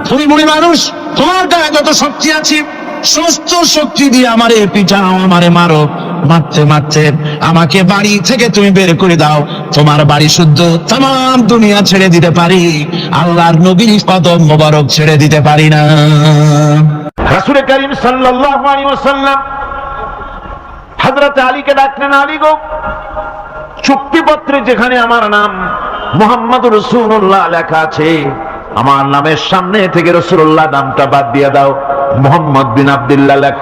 তুমি বুড়ি মানুষ, তোমার গায়ে যত শক্তি আছে সমস্ত শক্তি দিয়ে আমারে পিটাও, আমারে মারো, মারতে মারতে আমাকে বাড়ি থেকে তুমি বের করে দাও। তোমার বাড়ি শুদ্ধ তাম দুনিয়া ছেড়ে দিতে পারি, আল্লাহর নবীর কদম মোবারক ছেড়ে দিতে পারি না। রাসূল করিম সাল্লাল্লাহু আলাইহি ওয়াসাল্লাম হযরত আলীকে ডাকলেন, আলী গো, চুক্তিপত্রে যেখানে আমার নাম মুহাম্মদুর রাসূলুল্লাহ লেখা আছে, আমার নামের সামনে থেকে রাসূলুল্লাহ নামটা বাদ দিয়ে দাও, মুহাম্মদ বিন আব্দুল্লাহ লেখ।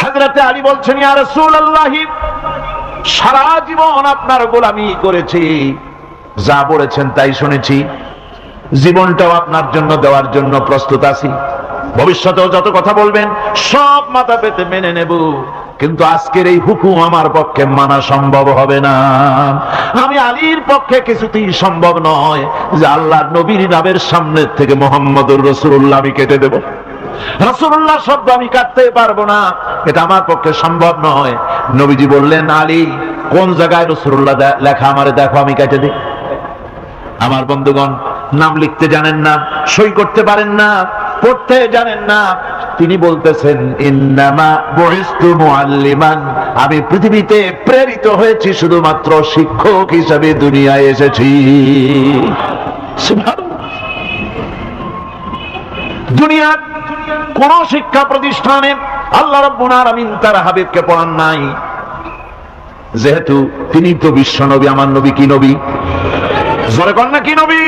হযরত আলী বলছেন, ইয়া রাসূলুল্লাহ, সারা জীবন আপনার গোলামি করেছি, যা বলেছেন তাই শুনেছি, জীবনটাও আপনার জন্য দেওয়ার জন্য প্রস্তুত আছি, ভবিষ্যতেও যত কথা বলবেন সব মাথা পেতে মেনে নেব, কিন্তু আজকের এই হুকুম আমার পক্ষে মানা সম্ভব হবে না। আমি আলীর পক্ষে কিছুতেই সম্ভব নয় যে আল্লাহর নবীর নামের সামনে থেকে মুহাম্মদুর রাসূলুল্লাহ আমি কেটে দেব। রাসূলুল্লাহ শব্দ আমি কাটতে পারবো না, এটা আমার পক্ষে সম্ভব নয়। নবীজি বললেন, আলী, কোন জায়গায় রাসূলুল্লাহ লেখা আমারে দেখো, আমি কেটে দিই। আমার বন্ধুগণ, নাম লিখতে জানেন না, সই করতে পারেন না, পড়তে জানেন না, তিনি বলতেছেন, ইন্নামা বুইস্তু মুআল্লিমান, আমি পৃথিবীতে প্রেরিত হয়েছি শুধুমাত্র শিক্ষক হিসেবে দুনিয়ায় এসেছি। দুনিয়ার কোন শিক্ষা প্রতিষ্ঠানে আল্লাহ রাব্বুল আলামিন তার হাবিবকে পড়ান নাই, যেহেতু তিনি তো বিশ্ব নবী। আমার নবী কি নবী? জোরে কর না, কি নবী?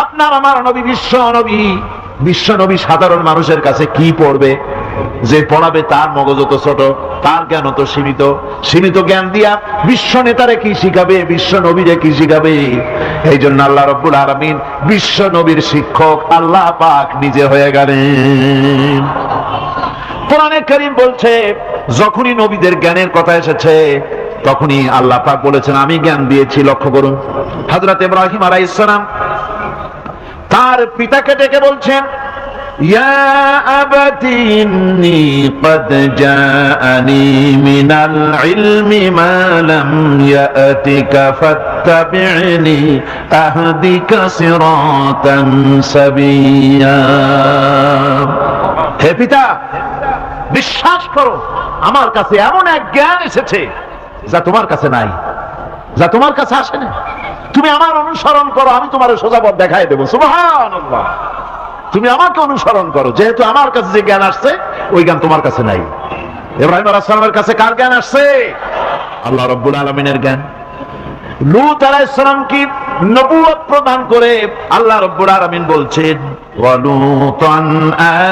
আপনার আমার নবী বিশ্ব নবী। বিশ্ব নবী সাধারণ মানুষের কাছে কি পড়বে? যে পড়াবে তার মগজ তো ছোট, তার জ্ঞান তো সীমিত। সীমিত জ্ঞান দিয়া বিশ্ব নেতারে কি শিখাবে, বিশ্ব নবীরে কি শিখাবে? এই জন্য আল্লাহ রাব্বুল আলামিন বিশ্ব নবীর শিক্ষক আল্লাহ পাক নিজে হয়ে গেলেন। কোরআনে কারীম বলছে, যখনই নবীদের জ্ঞানের কথা এসেছে তখনই আল্লাহ পাক বলেছেন আমি জ্ঞান দিয়েছি। লক্ষ্য করুন, হযরত ইব্রাহিম আলাইহিস সালাম তার পিতাকে ডেকে বলছেন, ইয়া আবাতি ইন্নী ক্বাদ জাআনি মিনাল ইলমি মা লাম ইয়াতিকা ফাত্তাবি'নি আহদিকা সিরাতান সাবিয়্যা। হে পিতা, বিশ্বাস করো, আমার কাছে এমন এক জ্ঞান এসেছে যা তোমার কাছে নাই, যা তোমার কাছে আসে না। তুমি আমার অনুসরণ করো, আমি তোমার সোজা পথ দেখাই দেবো। সুবহানাল্লাহ, তুমি আমাকে অনুসরণ করো, যেহেতু আমার কাছে যে জ্ঞান আসছে ওই জ্ঞান তোমার কাছে নাই। ইব্রাহিম আলাইহিস সালামের কাছে কার জ্ঞান আসছে? আল্লাহ রাব্বুল আলামিনের জ্ঞান। লূত আলাইহিস সালামকে নবুয়ত প্রদান করে আল্লাহ রাব্বুল আলামিন বলছেন, ওয়া লূতান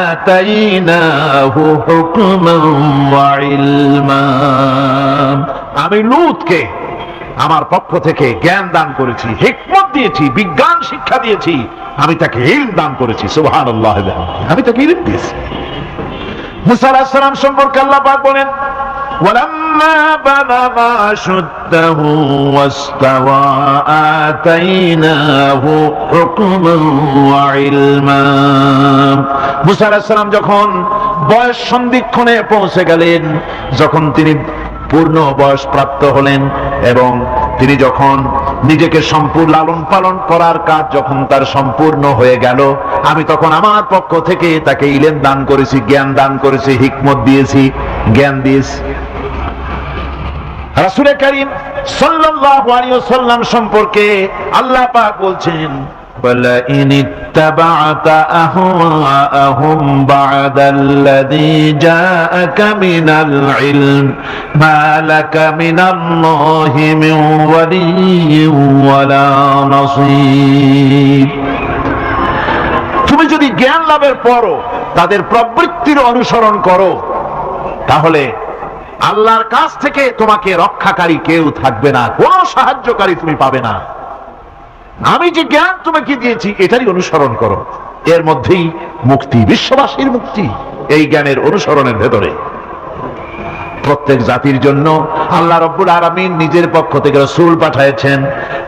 আতাইনাহু হুকমান ওয়া ইলমা। আমি লূতকে আমার পক্ষ থেকে জ্ঞান দান করেছি, হিকমত দিয়েছি, বিজ্ঞান শিক্ষা দিয়েছি, আমি তাকে ইলম দান করেছি। সুবহানাল্লাহ, আমি তাকে ইলম দিয়েছি। মুসা আলাইহিস সালাম সম্পর্কে আল্লাহ পাক বলেন, ওয়ালাম্মা বালাগা আশুদ্দাহু ওয়াস্তাওয়া আতাইনাহু হুকমান ওয়া ইলমা। মুসা আলাইহিস সালাম যখন বয়স সন্ধিক্ষণে পৌঁছে গেলেন, যখন তিনি পূর্ণ বয়স প্রাপ্ত হলেন এবং তিনি যখন নিজেকে সম্পূর্ণ লালন পালন করার কাজ যখন তার সম্পূর্ণ হয়ে গেল, আমি তখন আমার পক্ষ থেকে তাকে ইলম দান করেছি, জ্ঞান দান করেছি, হিকমত দিয়েছি, জ্ঞান দিয়েছি। রাসূল করিম সাল্লাল্লাহু আলাইহি ওয়াসাল্লাম সম্পর্কে আল্লাহ পাক বলছেন, وَلَئِنِ اتَّبَعْتَ أَهْوَاءَهُمْ بَعْدَ الَّذِي جَاءَكَ مِنَ الْعِلْمِ مَا لَكَ مِنَ اللَّهِ مِنْ وَلِيٍّ وَلَا نَصِيرٍ। তুমি যদি জ্ঞান লাভের পরও তাদের প্রবৃত্তির অনুসরণ করো, তাহলে আল্লাহর কাছ থেকে তোমাকে রক্ষাকারী কেউ থাকবে না, কোনো সাহায্যকারী তুমি পাবে না। আমি যে জ্ঞান তোমাকে দিয়েছি এটারই অনুসরণ করো, এর মধ্যেই মুক্তি, বিশ্ববাসীর মুক্তি এই জ্ঞানের অনুসরণের ভেতরে। প্রত্যেক জাতির জন্য আল্লাহ রাব্বুল আলামিন নিজের পক্ষ থেকে রাসূল পাঠিয়েছেন।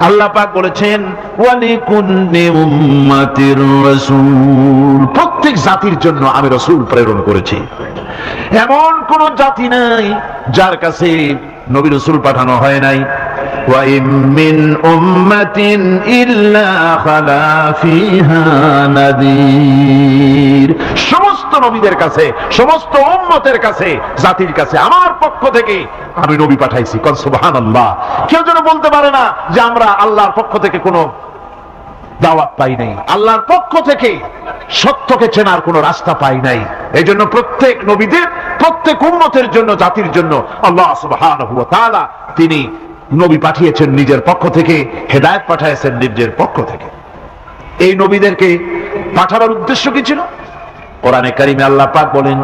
আল্লাহ পাক বলেছেন, ওয়ালিকুল্লি উম্মাতির রাসূল, প্রত্যেক জাতির জন্য আমি রাসূল প্রেরণ করেছি। এমন কোন জাতি নাই যার কাছে নবী রাসূল পাঠানো হয় নাই, وإن من أمة إلا خلا فيها نذير। সমস্ত নবীদের কাছে, সমস্ত উম্মতের কাছে, জাতির কাছে আমার পক্ষ থেকে আমি নবী পাঠাইছি। কোন সুবহানাল্লাহ। কেউ যেন বলতে পারে না যে আমরা আল্লাহর পক্ষ থেকে কোনো দাওয়াত পাই নাই, আল্লাহর পক্ষ থেকে সত্যকে চেনার কোনো রাস্তা পাই নাই। এই জন্য প্রত্যেক নবীদের, প্রত্যেক উম্মতের জন্য, জাতির জন্য আল্লাহ সুবহানাহু ওয়া তাআলা তিনি নবী পাঠিয়েছেন নিজের পক্ষ থেকে, হেদায়েত পাঠিয়েছেন নিজের পক্ষ থেকে। এই নবীদেরকে পাঠানোর উদ্দেশ্য কি ছিল? কোরআনে কারিমে আল্লাহ পাক বলেন,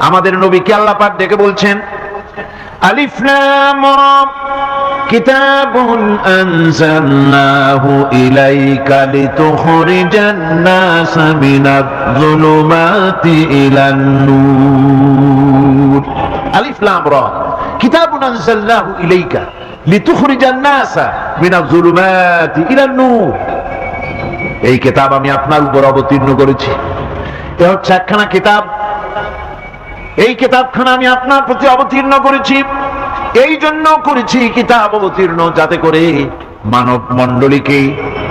আমাদের নবীকে আল্লাহ পাক ডেকে বলছেন, আলিফ লাম রা কিতাবুন আনজালনাহু ইলাইকা লিতুখরিজান নাস মিনাজ যুলুমাতি ইলান নূর। আলিফ লাম রা কিতাবুন আনজালনাহু ইলাইকা লিতুখরিজান নাস মিনাজ যুলুমাতি ইলান নূর। এই কিতাব আমি আপনার উপর অবতীর্ণ করেছি। এ হচ্ছে একখানা কিতাব, এই কিতাবখানা আমি আপনার প্রতি অবতীর্ণ করেছি। এই জন্য করেছি কিতাব অবতীর্ণ, যাতে করে মানব মণ্ডলীকে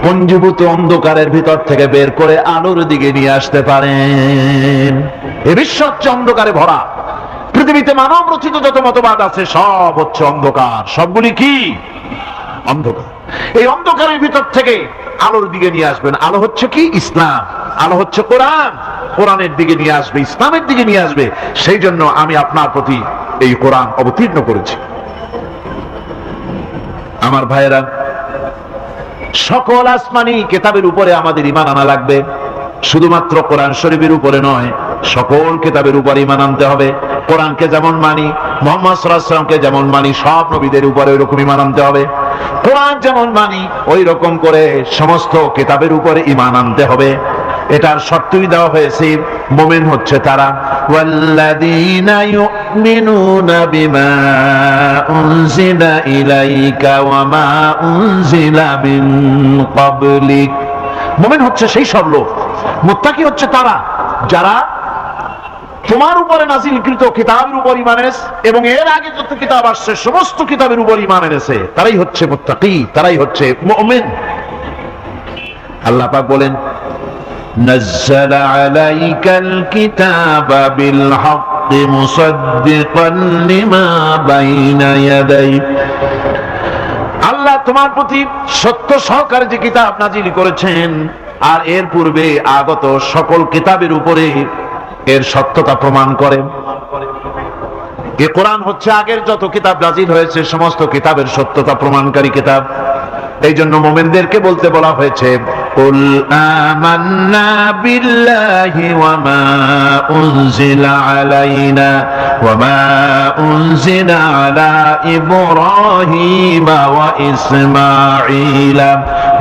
পঞ্জীভূত অন্ধকারের ভিতর থেকে বের করে আলোর দিকে নিয়ে আসতে পারেন। এ বিশ্ব হচ্ছে অন্ধকারে ভরা। পৃথিবীতে মানব রচিত যত মতবাদ আছে সব হচ্ছে অন্ধকার। সবগুলি কি? অন্ধকার। এই অন্ধকারের ভিতর থেকে আলোর দিকে নিয়ে আসবেন। আলো হচ্ছে কি? ইসলাম। আলো হচ্ছে কোরআন। কোরআনের দিকে নিয়ে আসবে, ইসলামের দিকে নিয়ে আসবে। সেই জন্য আমি আপনার প্রতি এই কোরআন অবতীর্ণ করেছি। আমার ভাইয়েরা, সকল আসমানি কিতাবের উপরে আমাদের ঈমান আনা লাগবে। শুধুমাত্র কোরআন শরীফের উপরে নয়, সকল কিতাবের উপর ঈমান আনতে হবে। কোরআনকে যেমন মানি, মুহাম্মদ সাল্লাল্লাহু আলাইহি ওয়াসাল্লামকে যেমন মানি, সব নবীদের উপরে ওইরকম ঈমান আনতে হবে। কোরআন যেমন মানি ওই রকম করে সমস্ত কিতাবের উপরে ঈমান আনতে হবে। এটার শর্তই দেওয়া হয়েছে, মুমিন হচ্ছে তারা, ওয়াল্লাযীনা ইউমিনুনা বিমা উনজিলা ইলাইকা ওয়া মা উনজিলা মিন ক্বাবলিক। মুমিন হচ্ছে সেই সব লোক, মুত্তাকি হচ্ছে তারা যারা তোমার উপরে নাযিলকৃত কিতাবের উপর ঈমান এনেছে এবং এর আগে যত কিতাব আসছে সমস্ত কিতাবের উপর ঈমান এনেছে। তারাই হচ্ছে মুত্তাকি, তারাই হচ্ছে মুমিন। আল্লাহ পাক বলেন, নাযালা আলাইকাল কিতাবা বিল হাক্কি মুসাদ্দিকান লিমা বাইনা ইয়াদাইহি। আল্লাহ তোমার প্রতি সত্য সহকারে যে কিতাব নাজিল করেছেন আর এর পূর্বে আগত সকল কিতাবের উপরে এর সত্যতা প্রমাণ করে। এ কোরআন হচ্ছে আগের যত কিতাব নাজিল হয়েছে সমস্ত কিতাবের সত্যতা প্রমাণকারী কিতাব। এই জন্য মুমিনদেরকে বলতে বলা হয়েছে, কুল আমান্না বিল্লাহি ওয়া মা উনজিলা আলাইনা ওয়া মা উনজিলা আলা ইব্রাহিম ওয়া ইসমাঈলা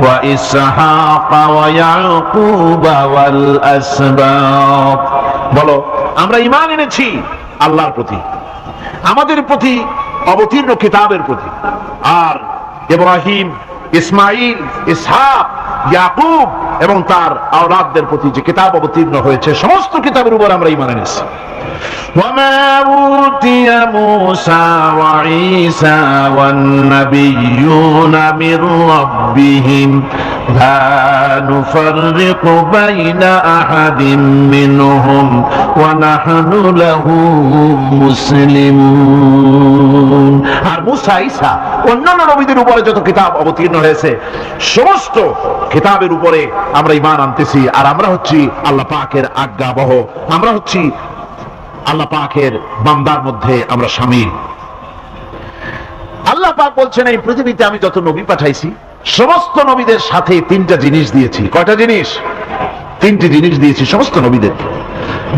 ওয়া ইসহাক ওয়া ইয়াকুব ওয়াল আসবাত। বলো, আমরা ঈমান এনেছি আল্লাহর প্রতি, আমাদের প্রতি অবতীর্ণ কিতাবের প্রতি, আর ইব্রাহিম, ইসমাইল, ইসহাক, ইয়াকুব এবং তার আওলাদদের প্রতি যে কিতাব অবতীর্ণ হয়েছে সমস্ত কিতাবের উপর আমরা ঈমান এনেছি। وما أوتي موسى وعيسى والنبيون من ربهم لا نفرق بين أحد منهم ونحن له مسلمون। আর মুসা, ঈসা, অন্যান্য নবীদের উপরে যত কিতাব অবতীর্ণ হয়েছে সমস্ত কিতাবের উপরে আমরা ঈমান আনতেছি। আর আমরা হচ্ছি আল্লাহ পাকের আজ্ঞাবহ, আমরা হচ্ছি আল্লাহ পাকের বান্দার মধ্যে আমরা শামিল। আল্লাহ পাক বলছেন, এই পৃথিবীতে আমি যত নবী পাঠাইছি সমস্ত নবীদের সাথে তিনটা জিনিস দিয়েছি। কয়টা জিনিস? তিনটি জিনিস দিয়েছি সমস্ত নবীদেরকে।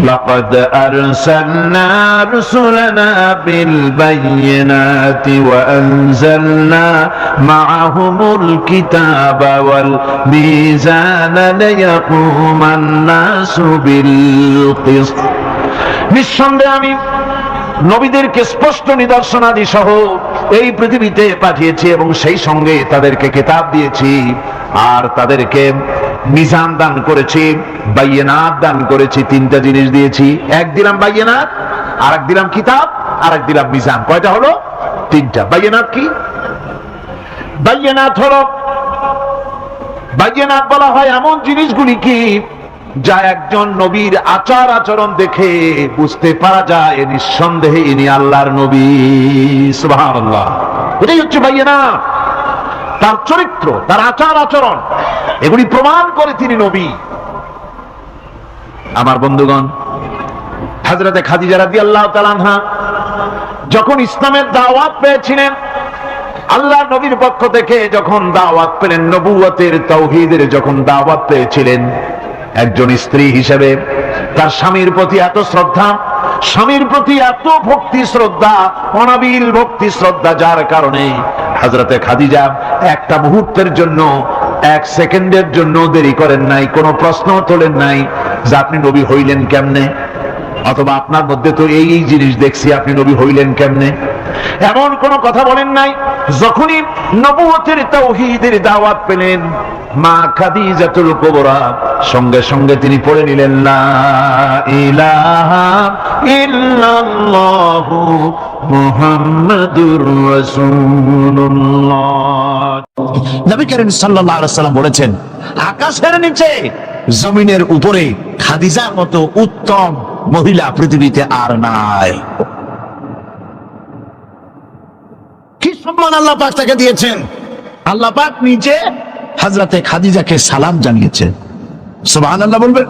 লাকাদ আরসালনা রুসুলানা বিল বাইয়িনাতি ওয়া আনজালনা মাআহুমুল কিতাবা ওয়াল মিজানা লিয়াকুমান নাসু বিল কিসত। নিঃসন্দেহে আমি নবীদেরকে স্পষ্ট নিদর্শনাদি সহ এই পৃথিবীতে পাঠিয়েছি এবং সেই সঙ্গে তাদেরকে কিতাব দিয়েছি আর তাদেরকে মিজান দান করেছি, বাইয়িনাত দান করেছি। তিনটা জিনিস দিয়েছি, এক দিলাম বাইয়িনাত, আর এক দিলাম কিতাব, আর এক দিলাম মিজান। কয়টা হলো? তিনটা। বাইয়িনাত কি? বাইয়িনাত হলো, বাইয়িনাত বলা হয় এমন জিনিসগুলি কি যা একজন নবীর আচার আচরণ দেখে বুঝতে পারা যায় নিঃসন্দেহে ইনি আল্লাহর নবী। সুবহানাল্লাহ। এটাই হচ্ছে বাইয়িনাত। তার চরিত্র, তার আচার আচরণ, এগুলি প্রমাণ করে তিনি নবী। আমার বন্ধুগণ, হযরতে খাদিজা রাদিয়াল্লাহু তাআলা আনহা যখন ইসলামের দাওয়াত পেয়েছিলেন, আল্লাহ নবীর পক্ষ থেকে যখন দাওয়াত পেলেন, নবুয়তের তাওহীদের যখন দাওয়াত পেয়েছিলেন, একজন স্ত্রী হিসেবে তার স্বামীর প্রতি এত শ্রদ্ধা, স্বামীর প্রতি এত ভক্তি শ্রদ্ধা, অনাবিল ভক্তি শ্রদ্ধা, যার কারণে হযরতে খাদিজা একটা মুহূর্তের জন্য, এক সেকেন্ডের জন্য দেরি করেন নাই, কোনো প্রশ্ন তোলেন নাই যে আপনি নবী হইলেন কেমনে, অথবা আপনার মধ্যে তো এই এই জিনিস দেখছি, আপনি নবী হইলেন কেমনে, এমন কোন কথা বলেন নাই। যখনই নবুয়তের তাওহীদের দাওয়াত পেলেন, মা খাদিজাতুল কুবরা সঙ্গে সঙ্গে তিনি পড়ে নিলেন লা ইলাহা ইল্লাল্লাহু মুহাম্মাদুর রাসূলুল্লাহ। নবী করিম সাল্লাল্লাহু আলাইহি ওয়াসাল্লাম বলেছেন, আকাশের নিচে জমিনের উপরে খাদিজার মতো উত্তম মহিলা পৃথিবীতে আর নাই। কি সম্মান আল্লাহ পাক তাকে দিয়েছেন। আল্লাহ পাক নিজে হযরতে খাদিজাকে সালাম জানিয়েছেন। সুবহানাল্লাহ বলবেন।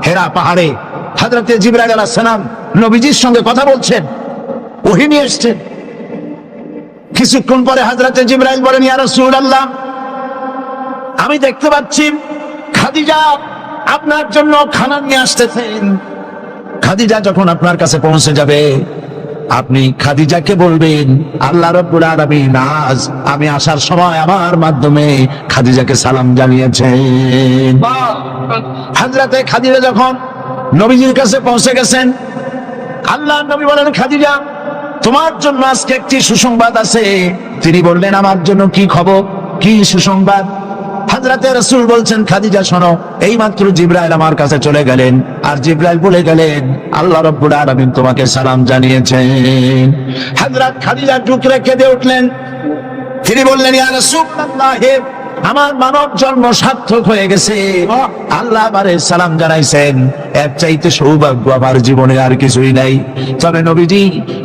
হেরা পাহাড়ে হযরতে জিবরাইল আলাইহিস সালাম নবীজির সঙ্গে কথা বলছেন, ওহী নিয়ে এসেছেন। কিছুক্ষণ পরে হযরতে জিবরাইল বলেন, ইয়া রাসূলুল্লাহ, আমি দেখতে পাচ্ছি খাদিজা আপনার জন্য খানা নিয়ে আসতেছেন। খাদিজা যখন আপনার কাছে পৌঁছে যাবে, আপনি খাদিজাকে বলবেন, আল্লাহ রাব্বুল আলামিন আজ আমি আসার সময় আমার মাধ্যমে খাদিজাকে সালাম জানিয়েছেন। হযরতে খাদিজা যখন নবীজির কাছে পৌঁছে গেছেন, আল্লাহ নবী বলেন, খাদিজা তোমার জন্য আজকে একটি সুসংবাদ আছে। তিনি বললেন, আমার জন্য কি খবর, কি সুসংবাদ? হযরতে রাসূল বলছেন, খাদিজা শোনো, এইমাত্র জিবরাইল আমার কাছে চলে গেলেন, আর জিবরাইল বলে গেলেন আল্লাহ রাব্বুল আলামিন তোমাকে সালাম জানিয়েছেন। হযরত খাদিজা টুকরে কেঁদে উঠলেন। তিনি বললেন, ইয়া রাসূলুল্লাহ, আমার মানব জন্ম সার্থক হয়ে গেছে, আল্লাহ আমারে সালাম জানাইছেন, এর চাইতে সৌভাগ্য আমার জীবনে আর কিছুই নাই। তবে নবীজি,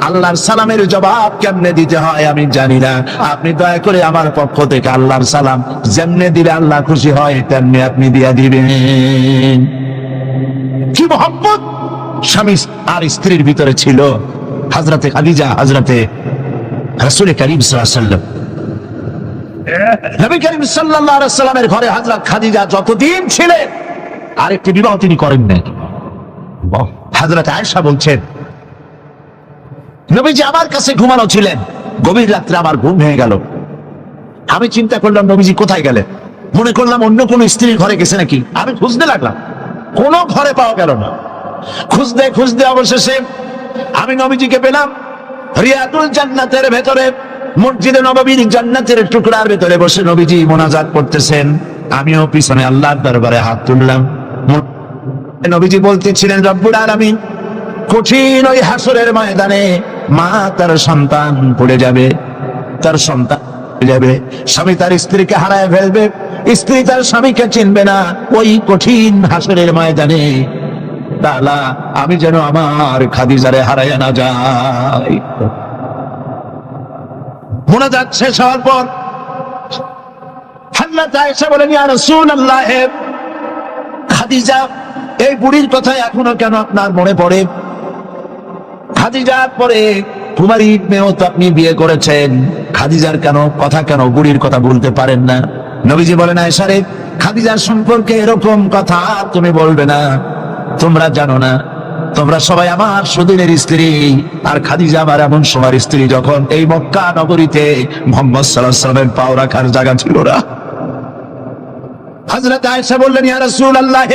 আল্লাহর সালামের জবাব কেমনে দিতে হয় আমি জানি না, আপনি দয়া করে আমার পক্ষ থেকে আল্লাহর সালাম যেমনে দিলে আল্লাহ খুশি হয় তেমনি আপনি দিয়া দিবেন। কি মহব্বত স্বামী আর স্ত্রীর ভিতরে ছিল। হযরতে খাদিজা হযরতে রাসূল করিম সাল্লাল্লাহু আলাইহি ওয়াসাল্লাম, নবী করিম সাল্লাল্লাহু আলাইহি ওয়াসাল্লামের ঘরে হযরত খাদিজা যতদিন ছিলেন আরেকটি বিবাহ তিনি করেন না। হযরত আয়েশা বলছেন, নবীজি আমার কাছে ঘুমানো ছিলেন, গভীর রাত্রে আমার ঘুম ভেঙে গেল। আমি চিন্তা করলাম নবীজি কোথায় গেলেন, মনে করলাম অন্য কোন স্ত্রীর ঘরে গেছে নাকি। আমি খুঁজতে লাগলাম, কোনো ঘরে পাওয়া গেল না। খুঁজতে খুঁজতে অবশেষে আমি নবীজিকে পেলাম রিয়াদুল জান্নাতের ভেতরে, মসজিদে নববীর জান্নাতের টুকরার ভেতরে বসে নবীজি মুনাজাত করতেছেন। আমিও পিছনে আল্লাহর দরবারে হাত তুললাম। নবীজি বলতেছিলেন, রব্বুল আলামিন কঠিন ওই হাসরের ময়দানে মা তার সন্তান পড়ে যাবে, তার সন্তান পড়ে যাবে, স্বামী তার স্ত্রীকে হারায় ফেলবে, স্ত্রী তার স্বামীকে চিনবে না। ওই কঠিন হাসরের ময়দানে তাআলা আমি যেন আমার খাদিজারে হারায় না যাই। মুনাজাত শেষ হওয়ার পর হযরত আয়েশা বলেন, ইয়া রাসূলুল্লাহ, খাদিজা এই বুড়ির কথা এখনো কেন আপনার মনে পড়ে? খাদিজার পরে কুমারী মেয়েও তো আপনি বিয়ে করেছেন, খাদিজার কেন কথা, কেন বুড়ির কথা বলতে পারেন না? নবীজি বলেন, আয়েশা রে, খাদিজার সম্পর্কে এরকম কথা তুমি বলবে না। তোমরা জানো না, তোমরা সবাই আমার সুদিনের স্ত্রী, আর খাদিজা আমার এমন সময়ের স্ত্রী যখন এই মক্কা নগরীতে মুহাম্মদ সাল্লাল্লাহু আলাইহি ওয়াসাল্লামের পাও রাখার জায়গা ছিল না। হযরত আয়েশা বললেন, ইয়া রাসূলুল্লাহ,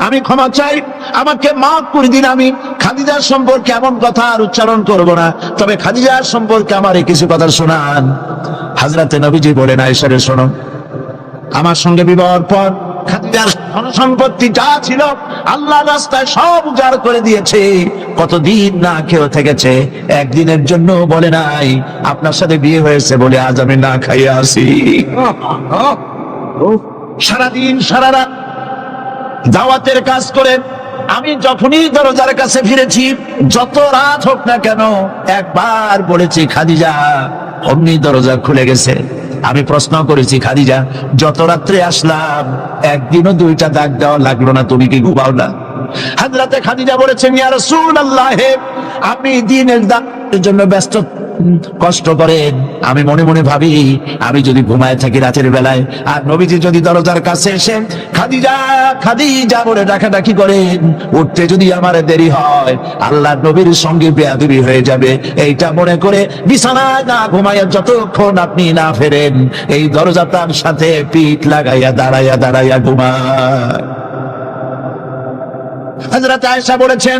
আমি ক্ষমা চাই, আমাকে মাফ করে দিন। আমি খাদিজার সম্পর্কে এমন কথা আর উচ্চারণ করব না, তবে খাদিজার সম্পর্কে আমার কিছু কথা শোনান। হযরতে নবীজি বলেন, আয়েশা রে শোনো, আমার সঙ্গে বিবাহের পর খাদিজা দুনিয়ার ধন সম্পত্তি যা ছিল আল্লাহর রাস্তায় সব উজাড় করে দিয়েছে। কতদিন না খেয়ে থেকেছে, একদিনের জন্য বলে নাই আপনার সাথে বিয়ে হয়েছে বলে আজ আমি না খাইয়া আসি। সারাদিন সারা রাত দাওয়াতের কাজ করে আমি যখনই দরজার কাছে ফিরেছি, যত রাত হোক না কেন, একবার বলেছি খাদিজা, অমনি দরজা খুলে গেছে। আমি প্রশ্ন করেছি, খাদিজা যত রাত্রে আসলাম একদিনও দুইটা দাগ দেওয়া লাগলো না, তুমি কি ঘুমাও না? হযরতে খাদিজা বলেছেন, ইয়া রাসূলুল্লাহ, আপনি দিনের দাওয়াতের জন্য ব্যস্ত, কষ্ট করেন, আমি মনে মনে ভাবি আমি যদি ঘুমায় থাকি রাতের বেলায়, আর নবীজি যদি দরজার কাছে এসে খাদিজা খাদিজা বলে ডাকাডাকি করেন, উঠতে যদি আমার দেরি হয় আল্লাহর নবীর সঙ্গে বেয়াদবি হয়ে যাবে, এইটা মনে করে বিছানায় না ঘুমাইয়া যতক্ষণ আপনি না ফেরেন এই দরজাটার সাথে পিঠ লাগাইয়া দাঁড়াইয়া দাঁড়াইয়া ঘুমায়। হযরত আয়েশা বলেছেন,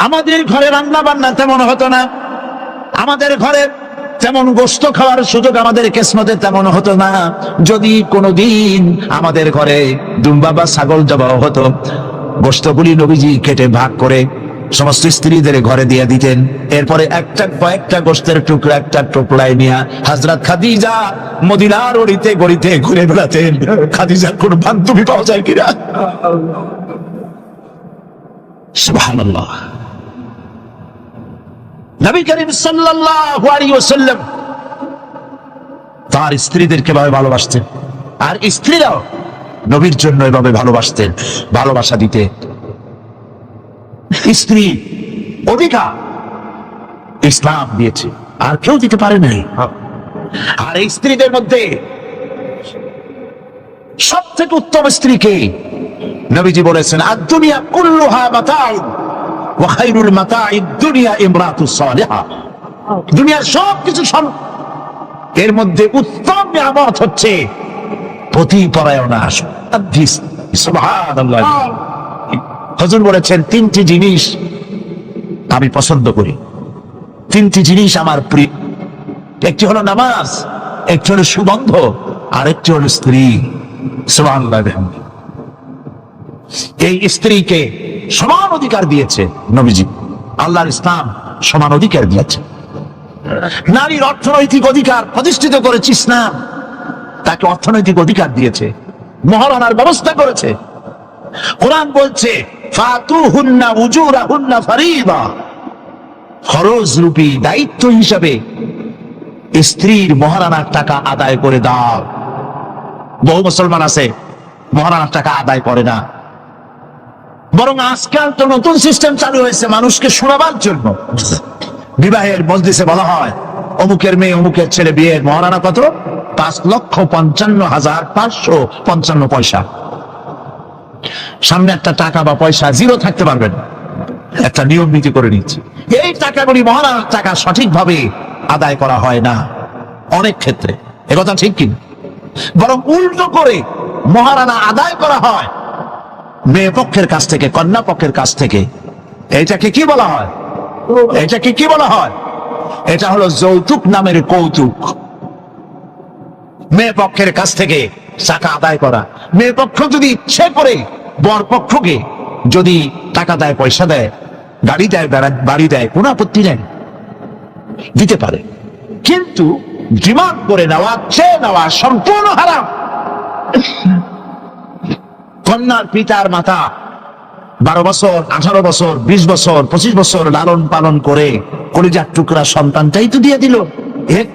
আমাদের ঘরে রান্না বান্না তেমন হতো না, আমাদের ঘরে তেমন গোশত খাওয়ার সুযোগ আমাদের কিসমতে তেমন হতো না। যদি কোনোদিন আমাদের ঘরে দুম্বা বা ছাগল জবাও হতো, গোশতগুলি নবীজি কেটে ভাগ করে সমস্ত স্ত্রীদের ঘরে দিয়ে দিতেন। এরপরে একটা কয়েকটা গোশতের টুকরা একটা টোপলায় নিয়ে হযরত খাদিজা মদিনার অলিতে গলিতে ঘুরে বেড়াতেন। খাদিজার কোন বান্ধবী পাওয়া যায় কিনা? সুবহানাল্লাহ। নবী করিম সাল্লাল্লাহু আলাইহি ওয়াসাল্লাম তার স্ত্রীদেরকে ভাবে ভালোবাসতেন, আর স্ত্রীরাও নবীর জন্য এভাবে ভালোবাসতেন, ভালোবাসা দিতে। স্ত্রী অধিকার ইসলাম দিয়েছে, আর কেউ দিতে পারে নাই। আর এই স্ত্রীদের মধ্যে সবথেকে উত্তম স্ত্রীকে নবীজি বলেছেন, আদ-দুনিয়া কুল্লুহা মাতাউন ওয়া খায়রুল মাতাঈদ দুনিয়া ইমরাতুস সালিহা। দুনিয়ার সবকিছু এর মধ্যে উত্তম নিয়ামত হচ্ছে পতিপরায়ণা। সুবহানাল্লাহ। হুজুর বলেছেন, তিনটি জিনিস আমি পছন্দ করি, তিনটি জিনিস আমার প্রিয়। একটি হলো নামাজ, একটি হলো সুগন্ধ, আর একটি হলো স্ত্রী। সুবহানাল্লাহ। এই স্ত্রীকে সমান অধিকার দিয়েছে নবীজি, আল্লাহর ইসলাম সমান অধিকার দিয়েছে। নারীর অর্থনৈতিক অধিকার প্রতিষ্ঠিত করেছে ইসলাম, তাকে অর্থনৈতিক অধিকার দিয়েছে, মহারণার ব্যবস্থা করেছে। কোরআন বলছে, ফাতুহুন্না উজুরাহুন্না ফারিদা, খরচ রূপী দায়িত্ব হিসাবে স্ত্রীর মহারানার টাকা আদায় করে দাও। বহু মুসলমান আছে মহারানার টাকা আদায় করে না, বরং আজকাল তো নতুন সিস্টেম চালু হয়েছে মানুষকে শোনাবার জন্য। বিবাহের মজলিসে বলা হয়, অমুকের মেয়ে অমুকের ছেলে বিয়ের মহারানা কত? 5,55,555 পয়সা। সামনে একটা টাকা বা পয়সা জিরো থাকতে পারবেন, একটা নিয়ম নীতি করে নিচ্ছে। এই টাকাগুলি মহারানার টাকা সঠিকভাবে আদায় করা হয় না অনেক ক্ষেত্রে, একথা ঠিক কিনা? বরং উল্টো করে মহারানা আদায় করা হয় মেয়ে পক্ষের কাছ থেকে, কন্যা পক্ষের কাছ থেকে। এইটাকে কি বলা হয়? এটাকে কি বলা হয়? এটা হলো যৌতুক নামের কৌতুক। মেয়ে পক্ষের কাছ থেকে টাকা আদায় করা। মেয়ে পক্ষ যদি ইচ্ছে করে বর পক্ষকে যদি টাকা দেয়, পয়সা দেয়, গাড়ি দেয়, বাড়ি দেয়, কোনো আপত্তি নেই, দিতে পারে। কিন্তু ডিমান্ড করে নেওয়া, চেয়ে নেওয়া সম্পূর্ণ হারাম। কন্যার পিতার মাতা 12 বছর, 18 বছর, 20 বছর, 25 বছর লালন পালন করে কলিজার টুকরা সন্তানটাই তো দিয়ে দিল। এর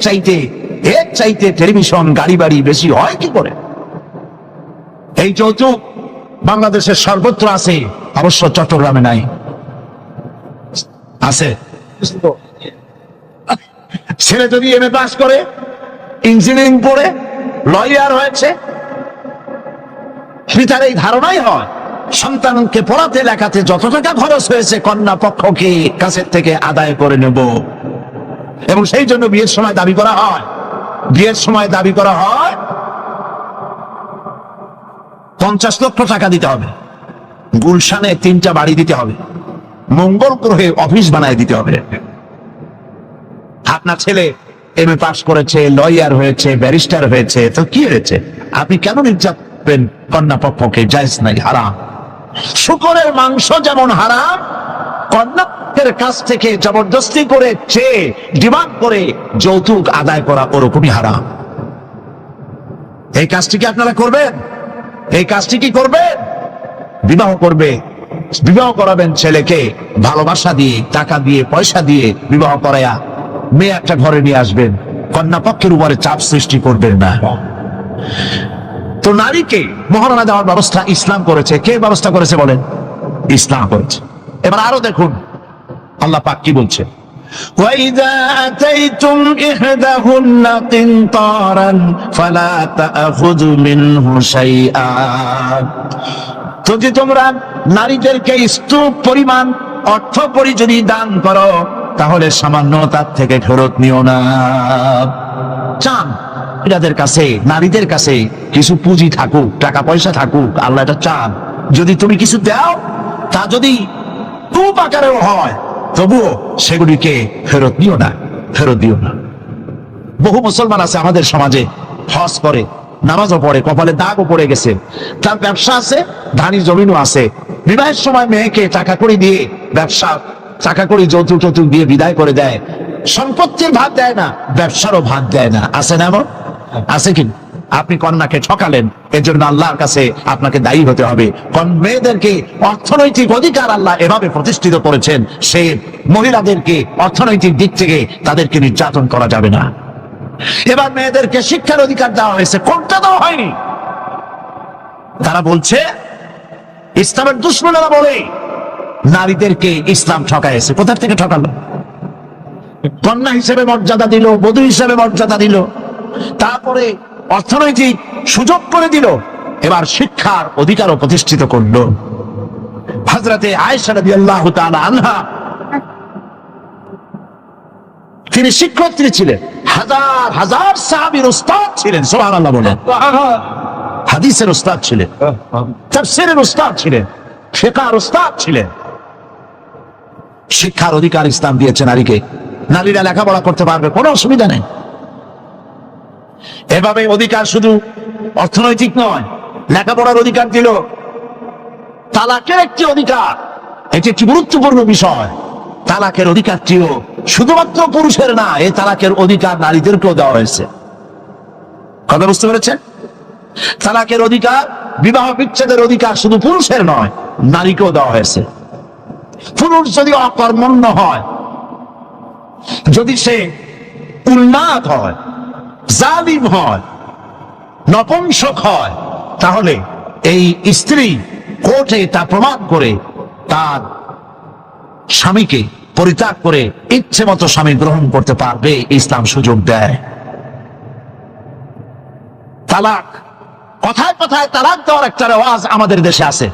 চাইতে টেলিভিশন, গাড়ি বাড়ি বেশি হয় কি করে? এই যৌতুক বাংলাদেশের সর্বত্র আছে, অবশ্য চট্টগ্রামে নাই। আছে। ছেলে যদি এমএ পাস করে, ইঞ্জিনিয়ারিং পড়ে, লয়ার হয়েছে, পিতার এই ধারণাই হয় সন্তানকে পড়াতে লেখাতে যত টাকা খরচ হয়েছে কন্যা পক্ষকে কাছের থেকে আদায় করে নেব। এবং সেই জন্য বিয়ের সময় দাবি করা হয়, 50 লক্ষ টাকা দিতে হবে, গুলশানে 3টা বাড়ি দিতে হবে, মঙ্গল গ্রহে অফিস বানায় দিতে হবে। আপনার ছেলে এমএ পাস করেছে, লয়ার হয়েছে, ব্যারিস্টার হয়েছে, তো কি হয়েছে? আপনি কেন নির্যাতন কন্যা পক্ষকে জায়েজ নাই, হারাম। শুকরের মাংস যেমন হারাম, কন্যার কাছ থেকে জবরদস্তি করে চেয়ে ডিমান্ড করে যৌতুক আদায় করা ওরকমই হারাম। এই কাজটি কি আপনারা করবেন? এই কাজটি কি করবেন? বিবাহ করবে, বিবাহ করাবেন ছেলেকে ভালোবাসা দিয়ে, টাকা দিয়ে, পয়সা দিয়ে বিবাহ করায়া মেয়ে একটা ঘরে নিয়ে আসবেন, কন্যা পক্ষের উপরে চাপ সৃষ্টি করবেন না। তো নারীকে মহারণা দেওয়ার ব্যবস্থা ইসলাম করেছে। কে ব্যবস্থা করেছে বলেন? ইসলাম করেছে। এবার আরো দেখুন আল্লাহ পাক কি বলছে, وَإِذَا آتَيْتُمْ إِحْدَاهُنَّ قِنطَارًا فَلَا تَأْخُذُوا مِنْهُ شَيْئًا। যদি তোমরা নারীদেরকে স্তূপ পরিমাণ অর্থ পরি যদি দান করো, তাহলে সামান্য তার থেকে ফেরত নিও না। চান এদের কাছে, নারীদের কাছে কিছু পুঁজি থাকুক, টাকা পয়সা থাকুক, আল্লাহ এটা চান। যদি তুমি কিছু দাও, তা যদি খুব আকারেও হয়, তবুও সেগুলিকে ফেরত দিও না, ফেরত দিও না। বহু মুসলমান আছে আমাদের সমাজে, হজ করে, নামাজও পড়ে, কপালে দাগও পড়ে গেছে, তার ব্যবসা আছে, ধানি জমিনও আছে, বিবাহের সময় মেয়েকে টাকা করে দিয়ে, ব্যবসা টাকা করে যৌতুক টৌতুক দিয়ে বিদায় করে দেয়, সম্পত্তির ভাগ দেয় না, ব্যবসারও ভাগ দেয় না। আছে না এমন? আছে কি? আপনি কন্যাকে ঠকালেন, এজন্য আল্লাহর কাছে আপনাকে দায়ী হতে হবে। মেয়েদেরকে অর্থনৈতিক অধিকার আল্লাহ এভাবে প্রতিষ্ঠিত করেছেন, সে মহিলাদেরকে অর্থনৈতিক দিক থেকে তাদেরকে নির্যাতন করা যাবে না। এবার মেয়েদেরকে শিক্ষার অধিকার দেওয়া হয়েছে, কোনটা দেওয়া হয়নি? তারা বলছে, ইসলামের দুশ্মনেরা বলে নারীদেরকে ইসলাম ঠকাইছে। কোথা থেকে ঠকালো? কন্যা হিসেবে মর্যাদা দিল, বধূ হিসেবে মর্যাদা দিল, তারপরে অর্থনৈতিক সুযোগ করে দিল, এবার শিক্ষার অধিকারও প্রতিষ্ঠিত করলো। হযরতে আয়েশা রাদিয়াল্লাহু তাআলা আনহা, তিনি শিক্ষার্থী ছিলেন, হাজার হাজার সাহাবীর উস্তাদ ছিলেন। সুবহানাল্লাহ বলেন। হাদিসের উস্তাদ ছিলেন, তাফসীরের উস্তাদ ছিলেন, ফিকহের উস্তাদ ছিলেন। শিক্ষার অধিকার ইসলাম দিয়েছে নারীকে, নারীরা লেখাপড়া করতে পারবে, কোনো অসুবিধা নেই। এভাবে অধিকার শুধু অর্থনৈতিক নয়, লেখাপড়ার অধিকার দিল, তালাকের একটি অধিকার, এটি একটি গুরুত্বপূর্ণ বিষয়। তালাকের অধিকারটিও শুধুমাত্র পুরুষের না, এই তালাকের অধিকার নারীদেরকেও দেওয়া হয়েছে। কথা বুঝতে পেরেছেন? তালাকের অধিকার, বিবাহ বিচ্ছেদের অধিকার শুধু পুরুষের নয়, নারীকেও দেওয়া হয়েছে। পুরুষ যদি অকর্মণ্য হয়, যদি সে উন্মাদ হয়, জালিম হয়, নপুংসক হয়, তাহলে এই স্ত্রী কোর্টে তা প্রমাণ করে তার স্বামীকে পরিত্যাগ করে ইচ্ছে মতো স্বামী গ্রহণ করতে পারবে। ইসলাম সুযোগ দেয়। তালাক, কথায় কথায় তালাক দেওয়ার একটা রেওয়াজ আমাদের দেশে আছে।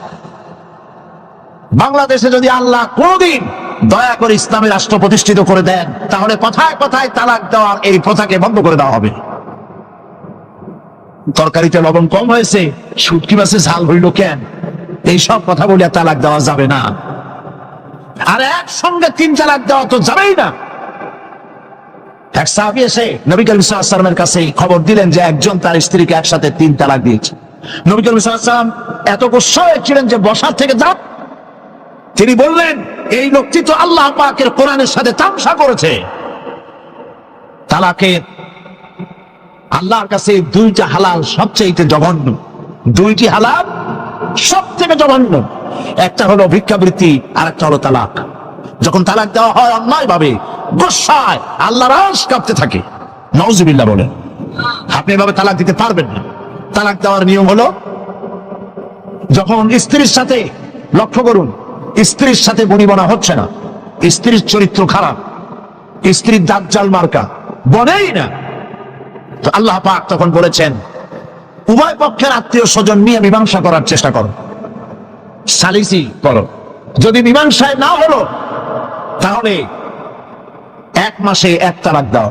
বাংলাদেশে যদি আল্লাহ কোনদিন দয়া করে ইসলামী রাষ্ট্র প্রতিষ্ঠিত করে দেন, তাহলে কথায় কথায় তালাক দেওয়ার এই প্রথাকে বন্ধ করে দেওয়া হবে। তরকারিতে লবণ কম হয়েছে, শুটকি মাছে ঝাল হইল কেন, এইসব কথা বলে তালাক দেওয়া যাবে না। আর একসঙ্গে 3 তালাক দেওয়া তো যাবেই না। এক সাহাবী এসে নবী করিম সাল্লাল্লাহু আলাইহি ওয়াসাল্লামের কাছে খবর দিলেন যে একজন তার স্ত্রীকে একসাথে 3 তালাক দিয়েছে। নবী করিম সাল্লাল্লাহু আলাইহি ওয়াসাল্লাম এত গুসা হয়েছিলেন যে বসার থেকে যান, তিনি বললেন, এই লোকটি তো আল্লাহ পাকের কোরআনের সাথে তামসা করেছে। তালাকের আল্লাহর কাছে 2টা হালাল সবচেয়ে জঘন্য, 2টি হালাল সব থেকে জঘন্য। একটা হলো ভিক্ষাবৃত্তি, আর একটা হলো তালাক। যখন তালাক দেওয়া হয় অন্যায় ভাবে, গোসায় আল্লাহর আরশ কাঁপতে থাকে। নাউজুবিল্লাহ বলেন। আপনি এভাবে তালাক দিতে পারবেন না। তালাক দেওয়ার নিয়ম হলো, যখন স্ত্রীর সাথে, লক্ষ্য করুন, স্ত্রীর সাথে বনিবনা হচ্ছে না, স্ত্রীর চরিত্র খারাপ, স্ত্রীর দাজ্জাল মার্কা, বনেই না, তো আল্লাহ পাক তখন বলেছেন, উভয় পক্ষের আত্মীয় স্বজন নিয়ে মীমাংসা করার চেষ্টা করো, সালিসি করো। যদি মীমাংসায় না হলো, তাহলে 1 মাসে 1 তালাক দাও,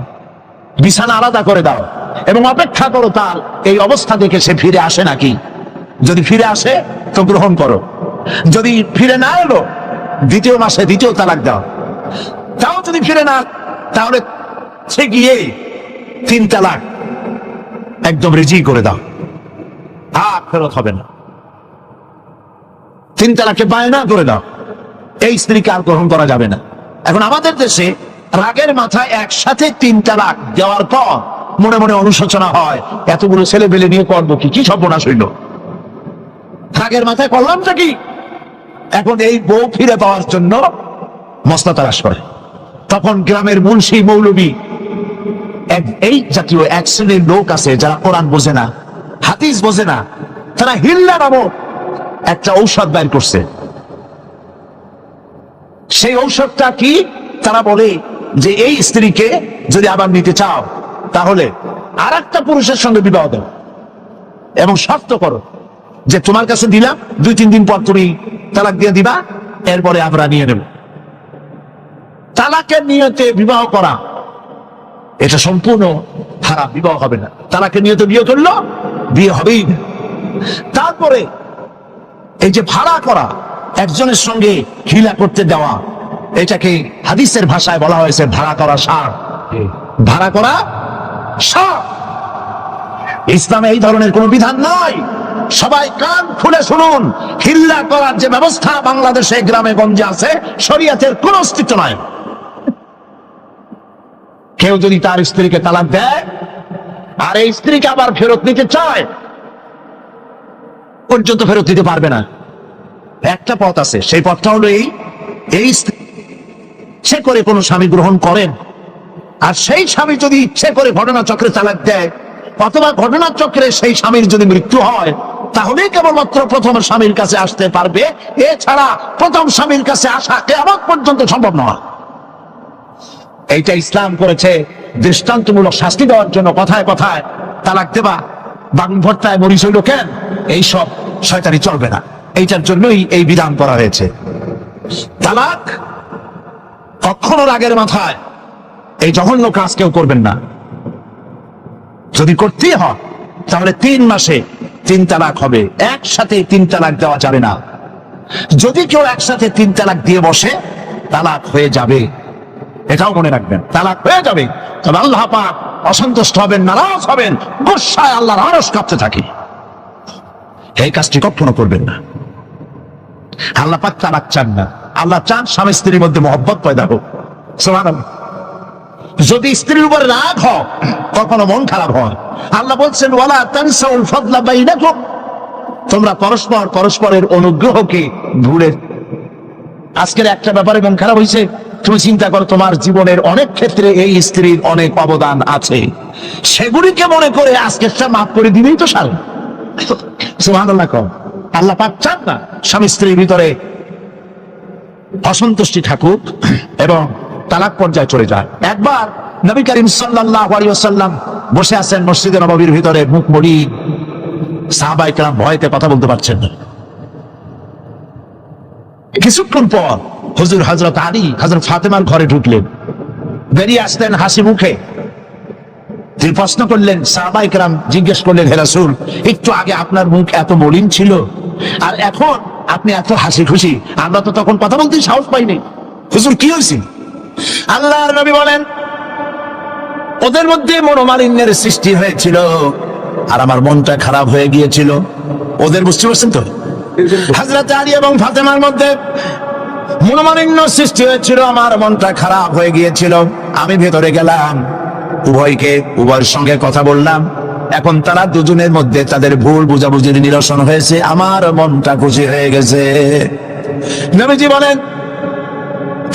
বিছানা আলাদা করে দাও, এবং অপেক্ষা করো তার এই অবস্থা দেখে সে ফিরে আসে নাকি। যদি ফিরে আসে তো গ্রহণ করো, যদি ফিরে না এলো 2য় মাসে 2য় তালাক দাও। তাও যদি ফিরে না, তাহলে সে গিয়ে 3 তালাক একদম রেজি করে দাও। আর ফেরত হবে না। 3 তালাকে বায়না করে দাও, এই স্ত্রীকে আর গ্রহণ করা যাবে না। এখন আমাদের দেশে রাগের মাথায় একসাথে 3 তালাক দেওয়ার পর মনে মনে অনুশোচনা হয়, এতগুলো ছেলে পেলে নিয়ে করবো কি, কি সর্বনাশ হইল, রাগের মাথায় করলামটা কি। এখন এই বউ ফিরে পাওয়ার জন্য মসলা তালাশ করে। তখন গ্রামের মুন্সি মৌলবী এই জাতীয় এক শ্রেণীর লোক আছে যারা কোরআন বোঝে না, হাদিস বোঝে না, তারা হিল্লা নামক একটা ঔষধ বের করছে। সেই ঔষধটা কি? তারা বলে যে এই স্ত্রীকে যদি আবার নিতে চাও তাহলে আর একটা পুরুষের সঙ্গে বিবাহ দাও এবং শর্ত করো যে তোমার কাছে দিলাম, 2-3 দিন পর তুমি তালাক দিয়ে দিবা, এরপরে আমরা নিয়ে নেব। তালাকের নিয়তে বিবাহ করা এটা সম্পূর্ণ হারাম, বিবাহ হবে না। তালাকের নিয়তে বিয়ে করলো, বিয়ে হবেই না। তারপরে এই যে ভাড়া করা, একজনের সঙ্গে হিলা করতে দেওয়া, এটাকে হাদিসের ভাষায় বলা হয়েছে ভাড়া করা সার। ভাড়া করা সার। ইসলামে এই ধরনের কোন বিধান নাই। সবাই কান খুলে শুনুন, হিল্লা করার যে ব্যবস্থা বাংলাদেশে গ্রামে গঞ্জে আছে, শরীয়তের কোন অস্তিত্ব নাই। কেউ যদি তার স্ত্রীকে তালাক দেয় আর এই স্ত্রীকে আবার ফেরত নিতে চায়, পর্যন্ত ফেরত দিতে পারবে না। একটা পথ আছে, সেই পথটা হলো এই ইচ্ছে করে কোন স্বামী গ্রহণ করেন, আর সেই স্বামী যদি ইচ্ছে করে ঘটনাচক্রে তালাক দেয়, অথবা ঘটনাচক্রে সেই স্বামীর যদি মৃত্যু হয়, তাহলেই কেবলমাত্র প্রথম স্বামীর কাছে আসতে পারবে। এছাড়া প্রথম স্বামীর কাছে আসা কিয়ামত পর্যন্ত সম্ভব নয়। এইটা ইসলাম করেছে দৃষ্টান্তমূলক শাস্তি দেওয়ার জন্য। কথায় কথায় তালাক দেবা, বাগুন ভর্তায় মরিচ হইল কেন, এইসব শয়তানি চলবে না। এইটার জন্যই এই বিধান করা হয়েছে। তালাক কখনো রাগের মাথায় এই জঘন্য কাজ কেউ করবেন না। যদি করতেই হয় তাহলে 3 মাসে 3 তালাক হবে, একসাথে 3 তালাক দেওয়া যাবে না। যদি কেউ একসাথে 3 তালাক দিয়ে বসে, তালাক হয়ে যাবে, এটাও মনে রাখবেন। তালাক হয়ে যাবে, তবে আল্লাহ পাক অসন্তুষ্ট হবেন, নারাজ হবেন, গোসায় আল্লাহর আরশ কাঁপতে থাকে। এই কাজটি কখনো করবেন না। আল্লাহ পাক তালাক চান না। আল্লাহ চান স্বামী স্ত্রীর মধ্যে মহব্বত পয়দা হোক। সুবহানাল্লাহ। যদি স্ত্রীর উপর রাগ হয়, কখনো মন খারাপ হয়, আল্লাহ বলছেন ওয়ালা তানসাউল ফাদলা বাইনাকুম, তোমরা পরস্পর পরস্পরের অনুগ্রহকে ভুলে। আজকের একটা ব্যাপারে মন খারাপ হয়েছে, তুমি চিন্তা করো তোমার জীবনের অনেক ক্ষেত্রে এই স্ত্রীর অনেক অবদান আছে, সেগুলিকে মনে করে আজকেরটা মাফ করে দিলেই তো সার। সুবহানাল্লাহ। কম আল্লাহ পাক চান না স্বামী স্ত্রীর ভিতরে অসন্তুষ্টি থাকুক এবং তালাক পর্যায়ে চলে যায়। একবার নবী করিম সাল্লাল্লাহু আলাইহি ওয়াসাল্লাম বসে আছেন মসজিদে নববীর ভিতরে, মুখ মুড়ি, সাহাবায়ে কেরাম ভয়তে কথা বলতে পারছেন না। কিছুক্ষণ পর হুজুর হযরত আলী হযরত ফাতেমার ঘরে ঢুকলেন, বেরিয়ে আসলেন হাসি মুখে। তিনি প্রশ্ন করলেন, সাহাবায়ে কেরাম জিজ্ঞেস করলেন, হে রাসূল, একটু আগে আপনার মুখ এত মলিন ছিল আর এখন আপনি এত হাসি খুশি, আমরা তো তখন কথা বলতে সাহস পাইনি। হুজুর কি হয়েছে? আল্লাহর নবী বলেন, ওদের মধ্যে মনোমালিন্যের সৃষ্টি হয়েছিল আর আমার মনটা খারাপ হয়ে গিয়েছিল। ওদের, বুঝতে পারছেন তো, হযরত আলী এবং ফাতেমার মধ্যে মনোমালিন্য সৃষ্টি হয়েছিল, আমার মনটা খারাপ হয়ে গিয়েছিল। আমি ভেতরে গেলাম, উভয়ের সঙ্গে কথা বললাম। এখন তারা দুজনের মধ্যে তাদের ভুল বুঝাবুঝির নিরসন হয়েছে, আমার মনটা খুশি হয়ে গেছে। নবীজি বলেন,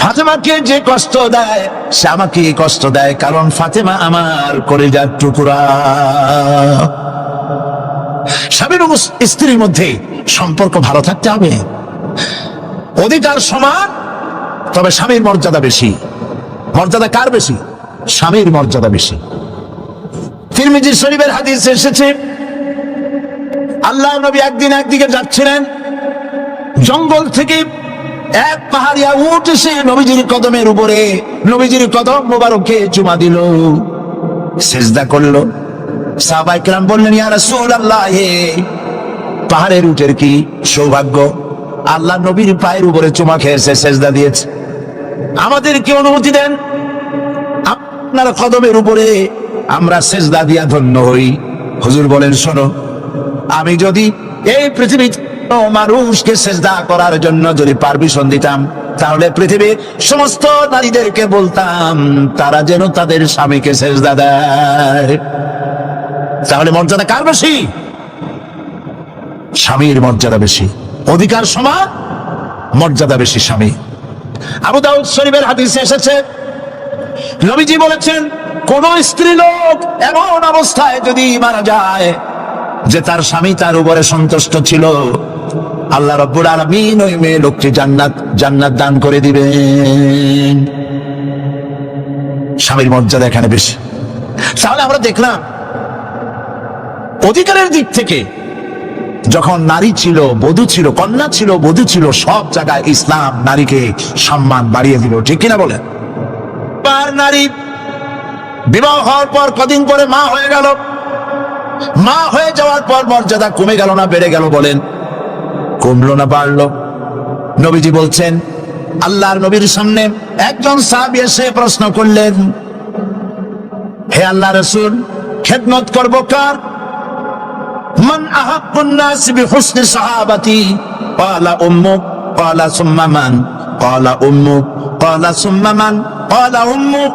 ফাতেমাকে যে কষ্ট দেয় সে আমাকে কষ্ট দেয়, কারণ ফাতেমা আমার কলিজার টুকরা। স্বামী এবং স্ত্রীর মধ্যে সম্পর্ক ভালো থাকতে হবে, অধিকার সমান, তবে স্বামীর মর্যাদা বেশি। মর্যাদা কার বেশি? স্বামীর মর্যাদা বেশি। তিরমিজি শরীফের হাদিস এসেছে, আল্লাহর নবী একদিন একদিকে যাচ্ছিলেন, জঙ্গল থেকে এক পাহাড়িয়া উট এসে নবীজির কদমের উপরে নবীজির কদম মোবারকে চুমা দিল, সিজদা করলো। সাহাবায়ে কেরাম বললেন, ইয়া রাসূলুল্লাহ, পাহাড়ের উটের কি সৌভাগ্য, আল্লাহ নবীর পায়ের উপরে চুমা খেয়েছে, সিজদা দিয়েছে। আমাদের কি অনুমতি দেন, আপনার কদমের উপরে আমরা সিজদা দিয়া ধন্য হই। হুজুর বলেন, শোনো, আমি যদি এই পৃথিবী মানুষকে সেজদা করার জন্য যদি পারমিশন দিতাম, তাহলে পৃথিবীর সমস্ত নারীদেরকে বলতাম তারা যেন তাদের স্বামীকে সেজদা দেয়। তাহলে মর্যাদা কার বেশি? স্বামীর মর্যাদা বেশি, অধিকার সমান, মর্যাদা বেশি স্বামী। আবু দাউদ শরীফের হাদিসে এসেছে, নবীজি বলেছেন, কোন স্ত্রী লোক এমন অবস্থায় যদি মারা যায় যে তার স্বামী তার উপরে সন্তুষ্ট ছিল, আল্লাহ রাব্বুল আলামিন ওই মেয়ে লোকটি জান্নাত দান করে দিবেন। স্বামীর মর্যাদা এখানে বেশি। তাহলে আমরা দেখলাম অধিকারের দিক থেকে যখন নারী ছিল, বধূ ছিল, কন্যা ছিল, বধূ ছিল, সব জায়গায় ইসলাম নারীকে সম্মান বাড়িয়ে দিল, ঠিক কিনা বলেন? নারী বিবাহ হওয়ার পর কদিন পরে মা হয়ে গেল, মা হয়ে যাওয়ার পর মর্যাদা কমে গেল না বেড়ে গেল? বলেন, কমলো না বাড়লো? নবীজি বলছেন, আল্লাহর নবীর সামনে একজন সাহাবী এসে প্রশ্ন করলেন, হে আল্লাহ রাসূল, খেদমত করব কার? মান আহাক্কুন নাস বিহুসনি সাহাবাতি? ক্বালা উম্মুক। ক্বালা সুম্মা মান? ক্বালা উম্মুক। ক্বালা সুম্মা মান? ক্বালা উম্মুক।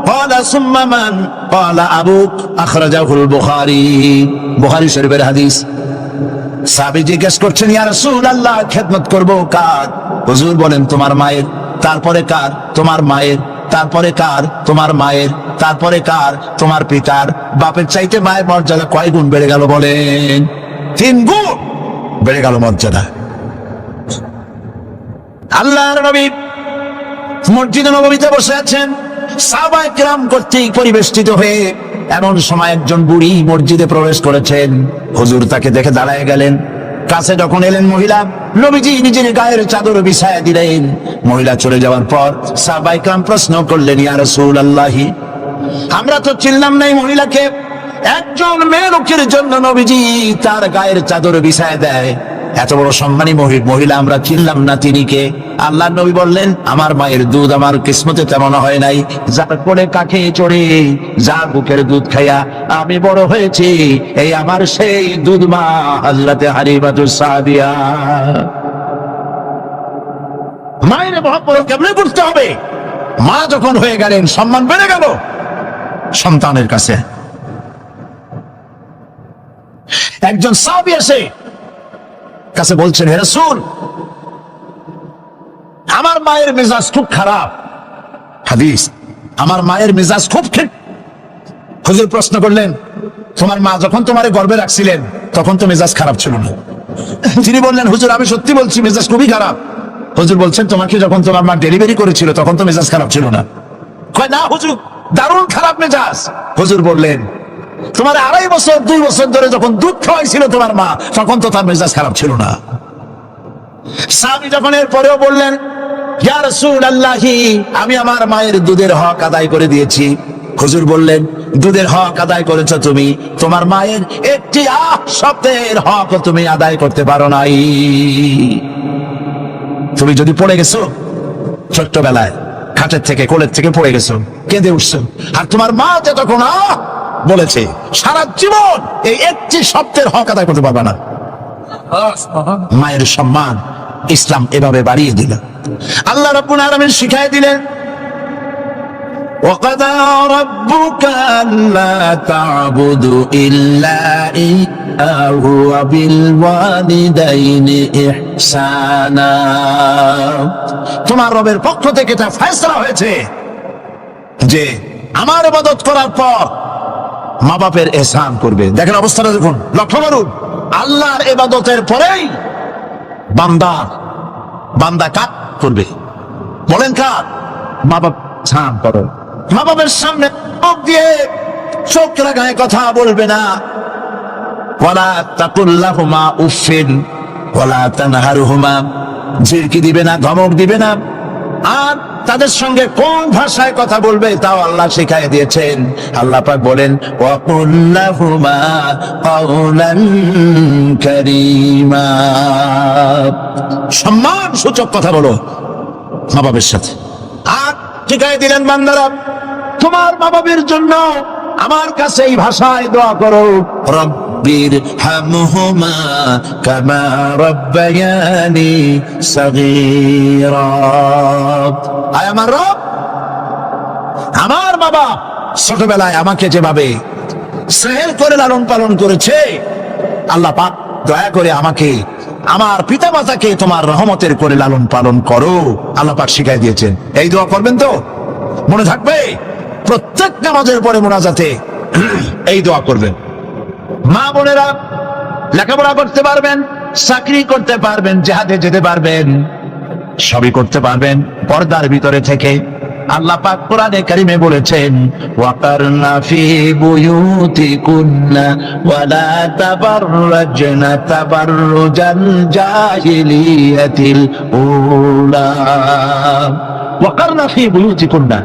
ক্বালা সুম্মা মান? ক্বালা আবুক। আখরাজাহুল বুখারী। বুখারী শরীফের হাদিস। সাহাবী জিজ্ঞেস করছেন, ইয়া রাসূলুল্লাহ, খেদমত করব কার? হুজুর বলেন, তোমার মায়ের। তারপরে কার? তোমার মায়ের। তারপরে কার? তোমার মায়ের। তারপরে কার? তোমার পিতার। বাপের চাইতে মায়ের মর্যাদা কয় গুণ বেড়ে গেল বলেন? 3 গুণ বেড়ে গেল মর্যাদা। আল্লাহর নবী মসজিদে নববীতে বসে আছেন, সাহাবায়ে কেরাম কর্তৃক পরিবেষ্টিত হয়ে এমন সময় একজন বুড়ি মসজিদে প্রবেশ করেছেন। হুজুর তাকে দেখে দাঁড়ায় গেলেন। কাছে যখন এলেন মহিলা, নবীজি নিজের গায়ের চাদর বিছায়া দিলেন। মহিলা চলে যাওয়ার পর সাহাবায়ে কেরাম প্রশ্ন করলেন, ইয়া রাসূলুল্লাহ, আমরা তো চিনলাম না এই মহিলাকে। একজন মেয়ে লোকের জন্য নবীজি তার গায়ের চাদর বিছায়া দেয়, এত বড় সম্মানী মহিলা আমরা চিনলাম না, তিনি কে? আল্লাহ নবী বললেন, আমার মায়ের দুধ আমার কিসমতে তেমন হয় নাই, যার কোলে কাকে চড়ে, যার বুকের দুধ খাইয়া আমি বড় হয়েছি, এই আমার সেই দুধ মা হযরতে হালিমাতুস সাদিয়া। মায়ের মহব্বত কেমনে বুঝতে হবে? মা যখন হয়ে গেলেন, সম্মান বেড়ে গেল সন্তানের কাছে। একজন সাহাবী এসে কাছে বলছেন, হে রাসূল, আমার মায়ের মেজাজ খুব খারাপ। হাদিস, আমার মায়ের মেজাজ খুব খারাপ। হুজুর প্রশ্ন করলেন, তোমার মা যখন তোমারে গর্ভে রাখছিলেন তখন তো মেজাজ খারাপ ছিল না? তিনি বললেন, হুজুর আমি সত্যি বলছি, মেজাজ খুবই খারাপ। হুজুর বলছেন, তোমাকে যখন তোমার মা ডেলিভারি করেছিল তখন তো মেজাজ খারাপ ছিল না? কয়, না হুজুর, দারুণ খারাপ মেজাজ। হুজুর বললেন, তোমার 2.5 বছর 2 বছর ধরে যখন দুধ খাওয়াইছিল তোমার মা, তখন তো তার মেজাজ খারাপ ছিল না। সাহাবী যখন এর পরেও বললেন, ইয়া রাসূলুল্লাহ, আমি আমার মায়ের দুধের হক আদায় করে দিয়েছি। হুজুর বললেন, দুধের হক আদায় করেছো তুমি, তোমার মায়ের একটি শব্দের হক তুমি আদায় করতে পারো নাই। তুমি যদি পড়ে গেছো ছোট্টবেলায়, খাটের থেকে কোলের থেকে পড়ে গেছো, কেঁদে উঠছো, আর তোমার মা যে তখন বলেছে, সারা জীবন এই একটি শব্দের হক আদায় করতে পারবে না। মায়ের সম্মান ইসলাম এভাবে বাড়িয়ে দিল। আল্লাহ রাব্বুল আলামিন শিখাই দিলেন, وَقَضَى رَبُّكَ أَلَّا تَعْبُدُوا إِلَّا إِيَّاهُ وَبِالْوَالِدَيْنِ إِحْسَانًا। তোমার রবের পক্ষ থেকে এটা ফয়সালা হয়েছে যে আমার ইবাদত করার পর মা বাপের ইহসান করবে। দেখেন অবস্থাটা দেখুন, লক্ষ্য করুন, আল্লাহর ইবাদতের পরেই বান্দা কাজ করবে। বলেন কার? মা বাপ ইহসান করো। মা বাপের সামনে চোখ দিয়ে চোখ লাগায় কথা বলবে না। ওয়ালা তাকুল্লাহুমা উফিন ওয়ালা তানহারহুমা, ঝিরকি দিবে না, ধমক দিবে না। আর তাদের সঙ্গে কোন ভাষায় কথা বলবে তাও আল্লাহ শিখাই দিয়েছেন। আল্লাহ পাক বলেন, ওয়া কুল্লাহুমা কাওলান কারীমা, সম্মান সূচক কথা বলো মা বাবার সাথে। আর শিখাই দিলেন, বান্দারা তোমার মা বাবার জন্য আমার কাছে এই ভাষায় দোয়া করো, রব্ব রব্বিরহামহুমা কামা রাব্বায়ানি সাগীরা। আয় আমার রব, আমার বাবা ছোটবেলায় আমাকে যেভাবে স্নেহ করে লালন পালন করেছে, আল্লাহ পাক দয়া করে আমাকে, আমার পিতা মাতাকে তোমার রহমতের করে লালন পালন করো। আল্লাহ পাক শিখাই দিয়েছেন। এই দোয়া করবেন তো, মনে থাকবে। প্রত্যেক নামাজের পরে মোনাজাতে এই দোয়া করবেন। মা বোনেরা লেখাপড়া করতে পারবেন, চাকরি করতে পারবেন, জিহাদে যেতে পারবেন, সবই করতে পারবেন পর্দার ভিতরে থেকে। আল্লাহ পাক কোরআনে কারিমে বলেছেন, ওয়াকারনা ফি বুয়ুতিকুন্না ওয়ালা তাবাররাজনা তাবাররুজাল জাহিলিয়াতিল উলা। ওয়াকারনা ফি বুয়ুতিকুন্না,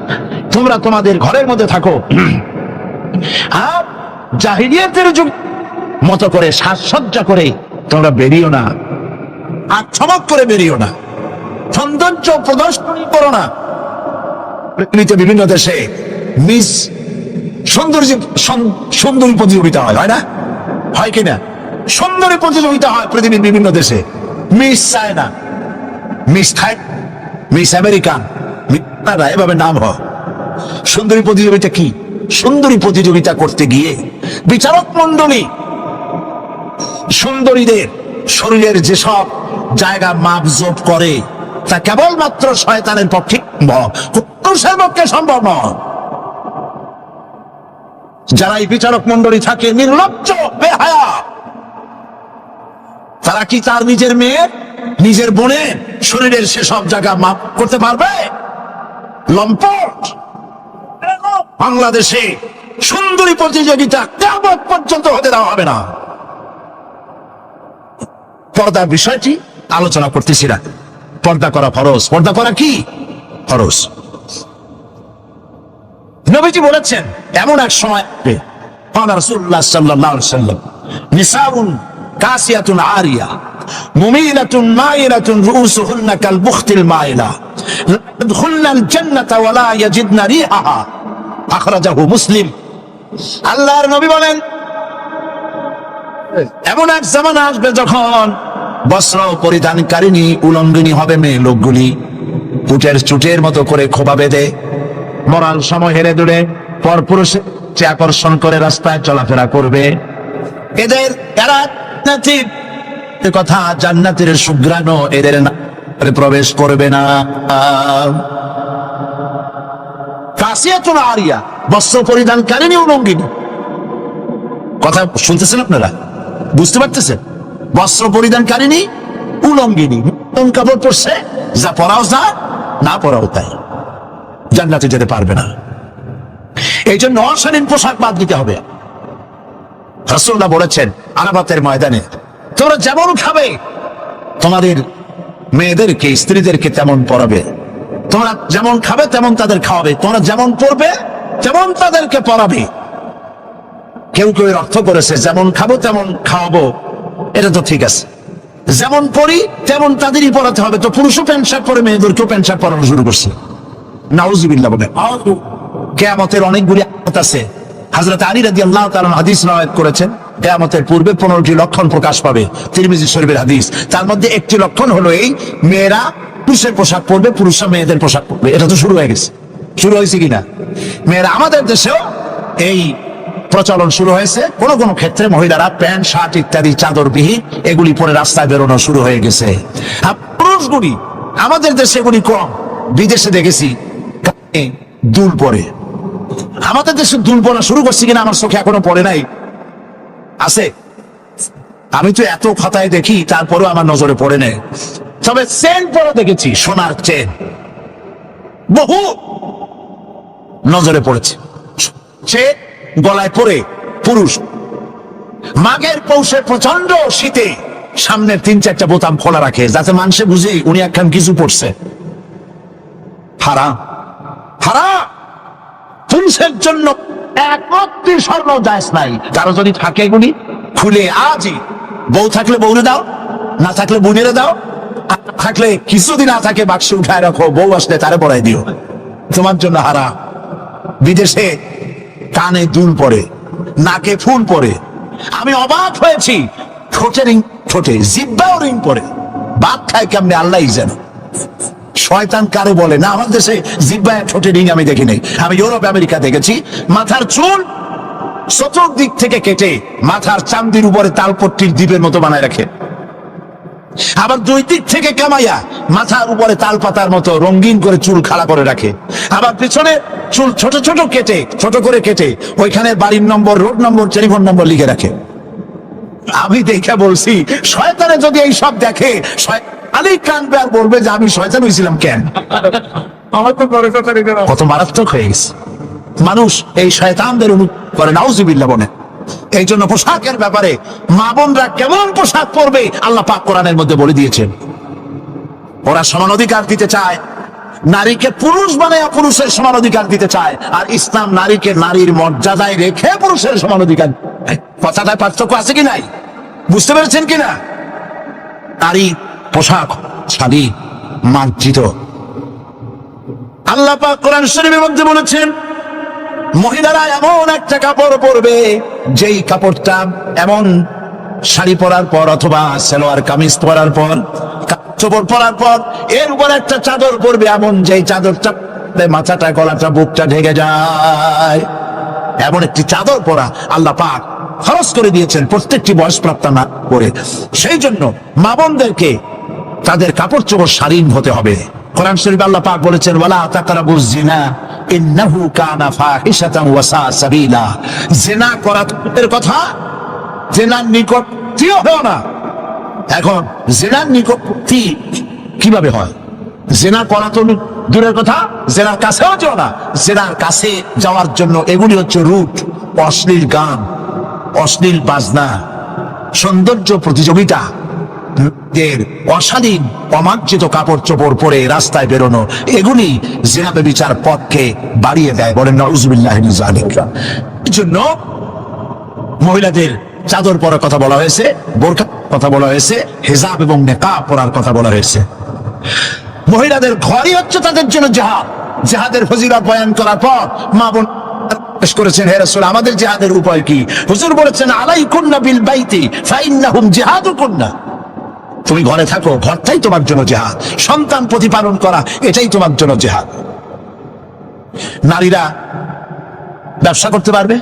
তোমরা তোমাদের ঘরের মধ্যে থাকো, আর জাহিলিয়াতের যুগ মতো করে সাজসজ্জা করে তোমরা বেরিও না, আর চমক করে বেরিও না, সৌন্দর্য প্রদর্শনী করো না। পৃথিবীতে বিভিন্ন দেশে মিস সুন্দরী প্রতিযোগিতা হয় না? হয় কিনা? সুন্দরী প্রতিযোগিতা হয় পৃথিবীর বিভিন্ন দেশে। Miss China, miss Thailand, miss American, এভাবে নাম হয়। সুন্দরী প্রতিযোগিতা কি? সুন্দরী প্রতিযোগিতা করতে গিয়ে বিচারক মন্ডলী সুন্দরীদের শরীরের যেসব জায়গা মাপজোপ করে, তা কেবলমাত্র শয়তানের পক্ষে পুরুষের পক্ষে সম্ভব নয়। যারা এই বিচারক মন্ডলী থাকে নির্লজ্জ বেহায়া, তারা কি তার নিজের মেয়ে, নিজের বোনের শরীরের সেসব জায়গা মাপ করতে পারবে? লম্পট। বাংলাদেশে সুন্দরী প্রতিযোগিতা কিয়ামত পর্যন্ত হতে দেওয়া হবে না। পর্দার বিষয়টি আলোচনা করতেছি না। পর্দা করা ফরজ। পর্দা করা কি? ফরজ। নবীজি বলেছেন, এমন এক সময় রাসূলুল্লাহ সাল্লাল্লাহু আলাইহি ওয়াসাল্লাম, নিসাউন কাসিয়াতুন আরিয়া মুমিলাতুন মাইলাতুন রুউসুহুন্না কাল বুখতিল মাইলা ইয়াদখুলনাল জান্নাতা ওয়া লা ইয়াজিদনা রিহাহা, আখরাজাহু মুসলিম। আল্লাহর নবী বলেন, এমন এক জামানা আসবে যখন বস্ত্র পরিধানকারিণী উলঙ্গিনী হবে মেয়ে লোকগুলি, উটের চুটের মতো করে খোপা বেঁধে মরার সময় হেরে দূরে পরপুরুষে আকর্ষণ করে রাস্তায় চলাফেরা করবে। এদের কথা জান্নাতের সুঘ্রাণ এদের প্রবেশ করবে না। কাসিয়াতুন আরিয়া, বস্ত্র পরিধানকারিণী উলঙ্গিনী। কথা শুনতেছেন আপনারা? বুঝতে পারতেছেন? বস্ত্র পরিধানকারিণী উলঙ্গিনী, কাপড় পরছে, যা পরাও যা, না পরাও তাই, জান্নাতে যেতে পারবে না। এই জন্য অশালীন পোশাক বাদ দিতে হবে। রাসূলুল্লাহ বলেছেন আরাফাতের ময়দানে, তোমরা যেমন খাবে তোমাদের মেয়েদেরকে, স্ত্রীদেরকে তেমন পরাবে। তোমরা যেমন খাবে তেমন তাদের খাওয়াবে। তোমরা যেমন পড়বে তেমন তাদেরকে পড়াবে। কেউ কেউ অর্থ করেছে যেমন খাবো তেমন খাওয়াবো, এটা তো ঠিক আছে। যেমন পড়ি তেমন তাদেরই পড়াতে হবে। তো পুরুষও প্যান্ট শার্ট পরে মেয়েদেরকেও প্যান্ট শার্ট পরানো শুরু করছে। নাউজুবিল্লাহ বলে। কিয়ামতের অনেকগুলি আয়াত আছে। হযরত আলী রাদিয়াল্লাহু তাআলা হাদিস রওয়ায়াত করেছেন, কিয়ামতের পূর্বে 15টি লক্ষণ প্রকাশ পাবে, তিরমিজি শরীফের হাদিস। তার মধ্যে একটি লক্ষণ হলো এই, মেয়েরা পুরুষের পোশাক পরবে, পুরুষরা মেয়েদের পোশাক পরবে। এটা তো শুরু হয়ে গেছে। শুরু হয়েছে কিনা? মেয়েরা, আমাদের দেশেও এই প্রচলন শুরু হয়েছে। কোন কোন ক্ষেত্রে মহিলারা প্যান্ট শার্ট ইত্যাদি চাদরবিহীন এগুলি পরে রাস্তায় বেরোনো শুরু হয়ে গেছে। পুরুষগুলি, আমাদের দেশে এগুলি কম, বিদেশে দেখেছি দুল পরে। আমাদের দেশে দুল পরা শুরু করছি কিনা আমার চোখে এখনো পড়ে নাই। আছে, আমি তো এত খাতায় দেখি, তারপরেও আমার নজরে পড়ে নেই। তবে চেন পরে দেখেছি, সোনার চেন বহু নজরে পড়েছে। সে গলায় পরে পুরুষ মাঘের পৌষে প্রচন্ড শীতে সামনের 3-4টা বোতাম খোলা রাখে, যাতে মানুষে বুঝে উনি একখান কিছু পড়ছে। হারাম, হারাম। পুরুষের জন্য একমাত্র স্বর্ণ জায়েজ নাই। কারো যদি থাকে এগুলি খুলে আজই, বউ থাকলে বউরে দাও, না থাকলে বোনেরে দাও, থাকলে কিছুদিন না থাকে বাক্সে উঠায় রাখো, বউ আসলে তারে পড়াই দিও, তোমার জন্য হারাম। বিদেশে কানে দুল পরে, নাকে ফুল পরে, আমি অবাক হয়েছি, ঠোঁটে রিং, ঠোঁটে জিব্বাও রিং পরে, ভাত খায় কেমনে আল্লাহই জানে। শয়তান কারে বলে না, আমার দেশে জিব্বায় ঠোঁটে রিং আমি দেখি নাই। আমি ইউরোপ আমেরিকা দেখেছি, মাথার চুল চতুর্দিক থেকে কেটে মাথার চামড়ির উপরে তালপট্টির দ্বীপের মতো বানায় রাখে, আবার দুই দিক থেকে কামাইয়া মাথার উপরে তাল পাতার মতো রঙিন করে চুল খাড়া করে রাখে, আবার পিছনে চুল ছোট ছোট কেটে, ছোট করে কেটে ওইখানে বাড়ির নম্বর, রোড নম্বর, টেলিফোন নম্বর লিখে রাখে। আমি দেখে বলছি, শয়তানে যদি এই সব দেখে আলী কানবে আর বলবে যে আমি শয়তান হয়েছিলাম কেন। কত মারাত্মক হয়ে গেছে মানুষ এই শয়তানদের করে, নাউজুবিল্লাহ বলে। এই জন্য পোশাকের ব্যাপারে মা বোনরা কেমন পোশাক পরবে আল্লাহ পাক কোরআনের মধ্যে বলে দিয়েছেন। ওরা সমান অধিকার দিতে চায়, নারীকে পুরুষ বানায় পুরুষের সমান অধিকার দিতে চায়, আর ইসলাম নারীকে নারীর মর্যাদায় রেখে পুরুষের সমান অধিকার। কথাটায় পার্থক্য আছে কি নাই, বুঝতে পেরেছেন কিনা? নারী পোশাক শাড়ি মার্জিত। আল্লাহ পাক কোরআন শরীফের মধ্যে বলেছেন, মহিলারা এমন একটা কাপড় পরবে যেই কাপড়টা, এমন শাড়ি পরার পর অথবা সালোয়ার কামিজ পরার পর, কাপড় পরার পর এর উপর একটা চাদর পরবে, এমন যেই চাদরটা মাথাটা, গলাটা, বুকটা ঢেকে যায়, এমন একটি চাদর পরা আল্লাহ পাক খরচ করে দিয়েছেন প্রত্যেকটি বয়সপ্রাপ্ত না করে। সেই জন্য মা বোনদেরকে তাদের কাপড় চোপড় শালীন হতে হবে। কোরআন শরীফে আল্লাহ পাক বলেছেন, ওয়ালা তাকরাবুজ জিনা ইন্নাহু কানা ফাহিশাতান ওয়া সাআ সাবিলা। জিনা করার কথা, জিনার নিকটও হয় না। এখন জিনার নিকটই কিভাবে হয়? জিনা করা তো দূরের কথা, জিনার কাছেও যাও না। জিনার কাছে যাওয়ার জন্য এগুলি হচ্ছে রুট, অশ্লীল গান, অশ্লীল বাজনা, সৌন্দর্য প্রতিযোগিতা, অশালীন অমার্জিত কাপড় চোপড় পরে রাস্তায় বেরোনো, এগুলি জিনা ব্যভিচার পথকে বাড়িয়ে দেয়। বলেন নাউজুবিল্লাহ মিন যালিক। এই জন্য মহিলাদের চাদর পরার কথা বলা হয়েছে, বোরকা কথা বলা হয়েছে, হিজাব এবং নেকাব পরার কথা বলা হয়েছে। মহিলাদের ঘরই হচ্ছে তাদের জন্য জিহাদ। জিহাদের ফজিলত বয়ান করার পর মা বোন করেছেন, হে রাসূল আমাদের জিহাদের উপায় কি? হুজুর বলেছেন, আলাইকুন্না বিল বাইতি ফাইন্নাহুম জিহাদুকুন্না। তুমি ঘরে থাকো, ঘরটাই তোমার জন্য জিহাদ। সন্তান প্রতিপালন করা, এটাই তোমার জন্য জিহাদ। নারীরা ব্যবসা করতে পারবে,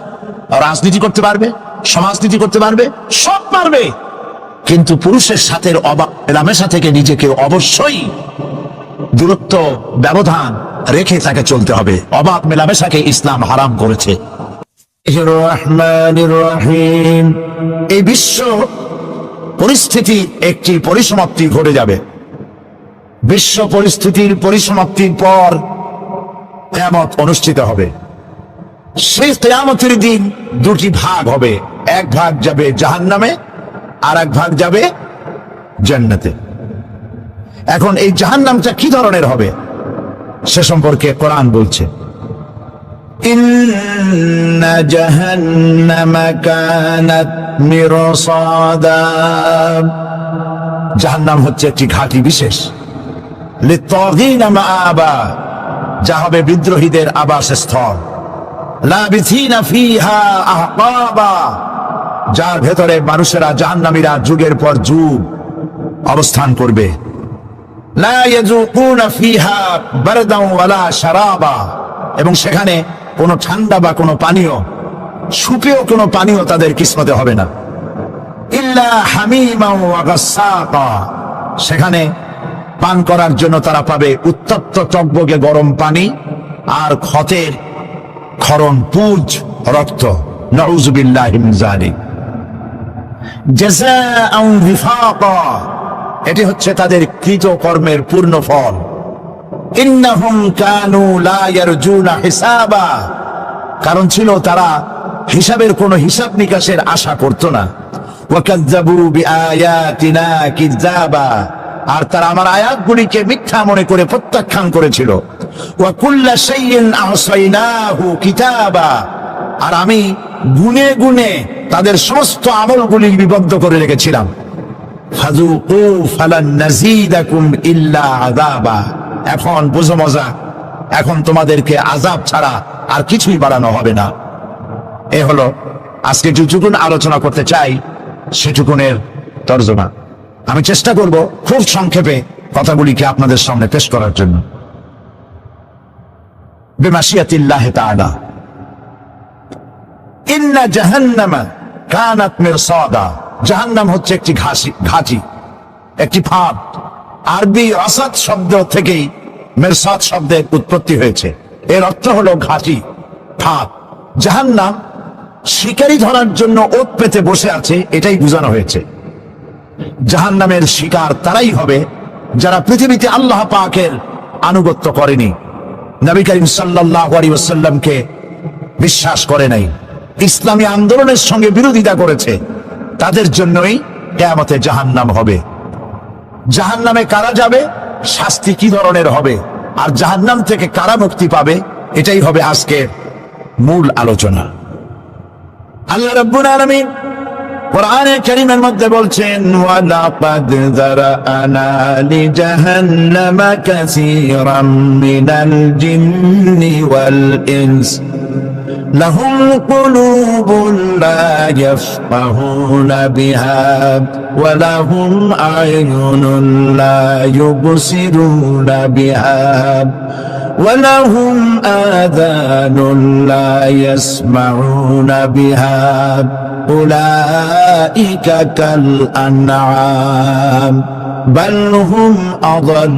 রাজনীতি করতে পারবে, সমাজনীতি করতে পারবে, সব পারবে, কিন্তু পুরুষের সাথে মেলামেশা থেকে নিজেকে অবশ্যই দূরত্ব, ব্যবধান রেখে তাকে চলতে হবে। অবাধ মেলামেশাকে ইসলাম হারাম করেছে। রহমানির রহিম। এই বিশ্ব পরিস্থিতি একটি পরিসমাপ্তি ঘটে যাবে। বিশ্ব পরিস্থিতির পরিসমাপ্তির পর কিয়ামত অনুষ্ঠিত হবে। সেই কিয়ামতের দিন দুটি ভাগ হবে, এক ভাগ যাবে জাহান্নামে, আর এক ভাগ যাবে জান্নাতে। এখন এই জাহান্নামটা কি ধরনের হবে সে সম্পর্কে কোরআন বলছে, ইন্না জাহান্নামা কানাত মিরসাদা। জাহান্নাম হচ্ছে একটি ঘাঁটি বিশেষ, লিত্তাগীনা মাআবা, যা হবে বিদ্রোহীদের আবাসস্থল, লাবিথিনা ফিহা আহকাবা, যার ভেতরে মানুষেরা, জাহান্নামীরা যুগের পর যুগ অবস্থান করবে। লা ইয়াযুকুনা ফিহা বারদান ওয়ালা শারাবা, এবং সেখানে কোনো ঠান্ডা বা কোনো পানীয়, সুপেয় কোনো পানীয় তাদের কিসমতে হবে না। ইল্লা হামিমা ওয়া গাসসাকা, সেখানে পান করার জন্য তারা পাবে উত্তপ্ত টকবগে গরম পানি আর ক্ষতের ক্ষরণ পুজ রক্ত। নাউযুবিল্লাহি মিন যালিক। জাযাআন ওয়িফাকা, এটি হচ্ছে তাদের কৃত কর্মের পূর্ণ ফল। ইন্নাহুম কানু লা ইয়ারজুনা হিসাবা, কারণ ছিল তারা হিসাবের কোনো হিসাব নিকাশের আশা করত না। ওয়া কাযযাবু বিআয়াতিনা কিযাবা, আর তারা আমার আয়াতগুলিকে মিথ্যা মনে করে প্রত্যাখ্যান করেছিল। ওয়া কুল্লা শাইইন আহসাইনাহু কিতাবা, আর আমি গুনে গুনে তাদের সমস্ত আমলগুলি লিপিবদ্ধ করে রেখেছিলাম। ফাযুকু ফালান নাযীদাকুম ইল্লা আযাবা, এখন বুঝো মজা, এখন তোমাদেরকে আযাব ছাড়া আর কিছুই বাড়ানো হবে না। এ হলো আজকে যেটুকুন আলোচনা করতে চাই সেটুকুনের তর্জমা আমি চেষ্টা করব খুব সংক্ষেপে কথাগুলিকে আপনাদের সামনে পেশ করার জন্য। বিমাশিয়াতিল্লাহি তাআলা ইন্না জাহান্নামা কানাত মিরসাদা। জাহান্নাম হচ্ছে একটি ঘাঁটি, একটি ফাঁদ। আরবি রাসাদ শব্দ থেকেই মিরসাদ শব্দের উৎপত্তি হয়েছে। এর অর্থ হলো ঘাঁটি, ফাঁদ। জাহান্নাম শিকারী ধরার জন্য ওত পেতে বসে আছে, এটাই বোঝানো হয়েছে। জাহান্নামের শিকার তারাই হবে যারা পৃথিবীতে আল্লাহ পাকের আনুগত্য করেনি, নবী করিম সাল্লাল্লাহু আলাইহি ওয়াসাল্লামকে বিশ্বাস করে নাই, ইসলামী আন্দোলনের সঙ্গে বিরোধিতা করেছে। তাদের জন্যই কিয়ামতে জাহান্নাম হবে। জাহান্নামে কারা যাবে, শাস্তি কি ধরনের হবে, আর জাহান্নাম থেকে কারা মুক্তি পাবে, এটাই হবে আজকের মূল আলোচনা। আল্লাহ রাব্বুল আলামিন কোরআনে কারীমের মধ্যে বলছেন, ওয়ালাকাদ যারানা লিজাহান্নামা কাসীরাম মিনাল জিন্নি ওয়াল ইনস লাহুম কুলুবুন লা ইয়াফকাহুনা বিহা ওয়া লাহুম আ'য়ুনুন লা ইউবসিরুনা বিহা ولهم آذان لا يسمعون بها أولئك كالأنعام بل هم أضل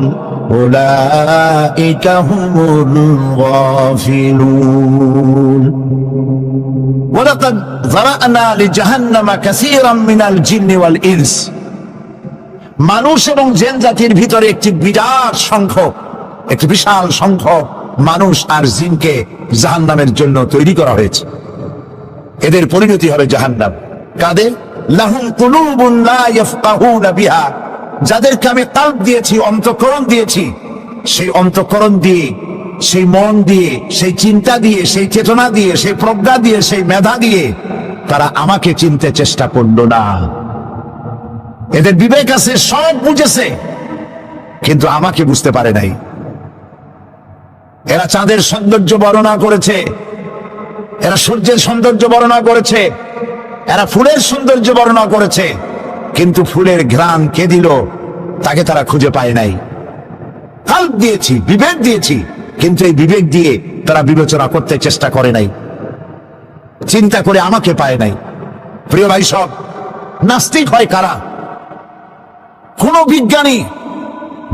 أولئك هم الغافلون ولقد ذرأنا لجهنم كثيرا من الجن والإنس। মানুষ এবং জিন জাতির ভিতরে একটি বিশাল সংখ্যক মানুষ আর জিনকে জাহান্নামের জন্য তৈরি করা হয়েছে। এদের পরিণতি হবে জাহান্নাম। কাদের? লাহুম কুলুবুন লা ইয়াফকাহুনা বিহা, যাদেরকে আমি কালব দিয়েছি, অন্তঃকরণ দিয়েছি, সেই অন্তঃকরণ দিয়ে, সেই মন দিয়ে, সেই চিন্তা দিয়ে, সেই চেতনা দিয়ে, সেই প্রজ্ঞা দিয়ে, সেই মেধা দিয়ে তারা আমাকে চিনতে চেষ্টা করলো না। এদের বিবেক আছে, সব বুঝেছে, কিন্তু আমাকে বুঝতে পারে নাই। এরা চাঁদের সৌন্দর্য বর্ণনা করেছে, এরা সূর্যের সৌন্দর্য বর্ণনা করেছে, এরা ফুলের সৌন্দর্য বর্ণনা করেছে, কিন্তু ফুলের ঘ্রাণ কে দিল তাকে তারা খুঁজে পায় নাই। কাল্ব দিয়েছি, বিবেক দিয়েছি, কিন্তু এই বিবেক দিয়ে তারা বিবেচনা করতে চেষ্টা করে নাই, চিন্তা করে আমাকে পায় নাই। প্রিয় ভাই সব, নাস্তিক হয় কারা? কোন বিজ্ঞানী,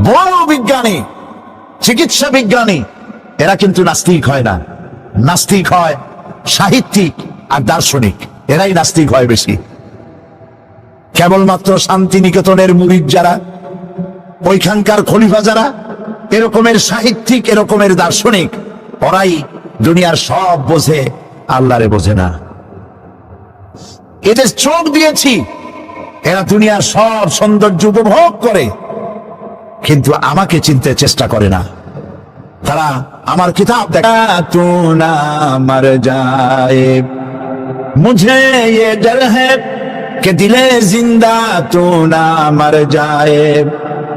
বড় বিজ্ঞানী, চিকিৎসা বিজ্ঞানী, এরা কিন্তু নাস্তিক হয় না। নাস্তিক হয় সাহিত্যিক আর দার্শনিক, এরাই নাস্তিক হয় বেশি। কেবলমাত্র শান্তিনিকেতনের মুরিদ যারা, ওইখানকার খলিফা যারা, এরকমের সাহিত্যিক, এরকমের দার্শনিক, ওরাই দুনিয়ার সব বোঝে, আল্লাহরে বোঝে না। এদের চোখ দিয়েছি, এরা দুনিয়ার সব সৌন্দর্য উপভোগ করে, কিন্তু আমাকে চিনতে চেষ্টা করে না। তারা আমার কিতাব দেখা তু না মর যায়, মুঝে ये डर है कि दिले जिंदा तू ना मर जाए,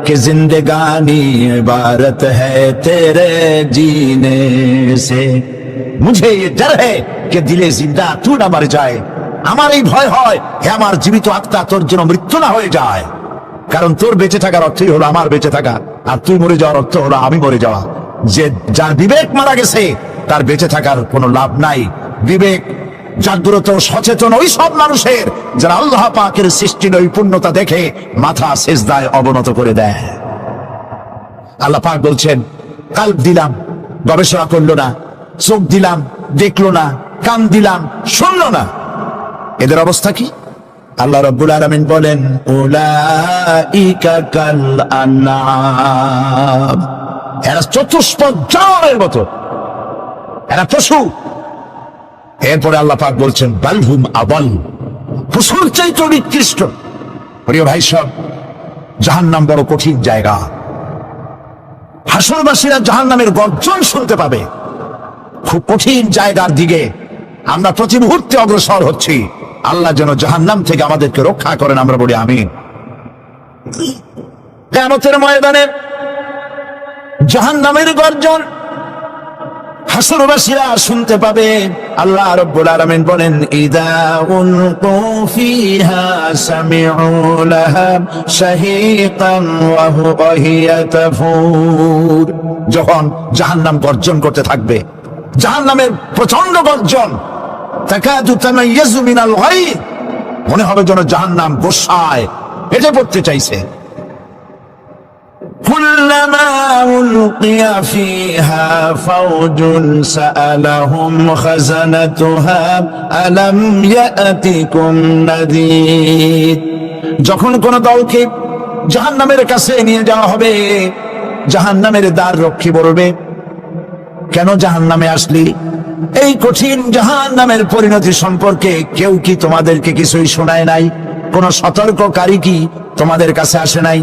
कि जिंदगानी इबारत है तेरे जीने से, मुझे ये डर है कि दिले जिंदा तू ना मर जाए। আমার এই ভয় হয় হে আমার জীবিত আত্মা, তোর জন্য মৃত্যু না হয়ে যায়। কারণ তোর বেঁচে থাকার অর্থই হলো আমার বেঁচে থাকা, আর তুই মরে যাওয়ার অর্থ হলো আমি মরে যাওয়া। যে যার বিবেক মারা গেছে তার বেঁচে থাকার কোনো লাভ নাই। বিবেক জাগ্রত সচেতন ওই সব মানুষের যারা আল্লাহ পাকের সৃষ্টি নৈপুণ্যতা দেখে মাথা সিজদায় অবনত করে দেয়। আল্লাহ পাক বলছেন, কাল্ব দিলাম, গবেষণা করলো না, চোখ দিলাম, দেখলো না, কান দিলাম, শুনলো না। এদের অবস্থা কি? আল্লাহ রাব্বুল আলামিন বলেন, উলাইকা কাল আনআম, এরা চতুষ্পদ জানোয়ারের মতো, এরা পশু। এরপরে আল্লাহ পাক বলছেন, বালহুম আবাল, পশুর চাইতে নিকৃষ্ট। প্রিয় ভাই সব, জাহান্নাম বড় কঠিন জায়গা। হাসরবাসীরা জাহান্নামের গর্জন শুনতে পাবে। খুব কঠিন জায়গার দিকে আমরা প্রতি মুহূর্তে অগ্রসর হচ্ছি। আল্লাহ যেন জাহান্নাম থেকে আমাদেরকে রক্ষা করেন, আমরা বলি আমিন। কিয়ামতের ময়দানে জাহান্নামের গর্জন হাসরবাসীরা শুনতে পাবে। আল্লাহ রাব্বুল আলামিন বলেন, ইদা উলকু ফিহা সামিউ লাহা শাহীকান ওয়া হিয়া তাফুর। যখন জাহান্নাম গর্জন করতে থাকবে, জাহান্নামের প্রচন্ড গর্জন, তাকাদু তামাইয়াজু মিনাল গায়ব, মনে হবে যেন জাহান্নাম গোসায় হেঁটে পড়তে চাইছে। كلما ألقي فيها فوج سألهم خزنتها ألم يأتكم نذير। যখন কোন দলকে জাহান্নামের কাছে নিয়ে যাওয়া হবে, জাহান্নামের দ্বার রক্ষী বলবে, কেন জাহান্নামে আসলি? এই কঠিন জাহান্নামের পরিণতি সম্পর্কে কেউ কি তোমাদেরকে কিছুই শোনায় নাই? কোন সতর্ককারী কি তোমাদের কাছে আসে নাই?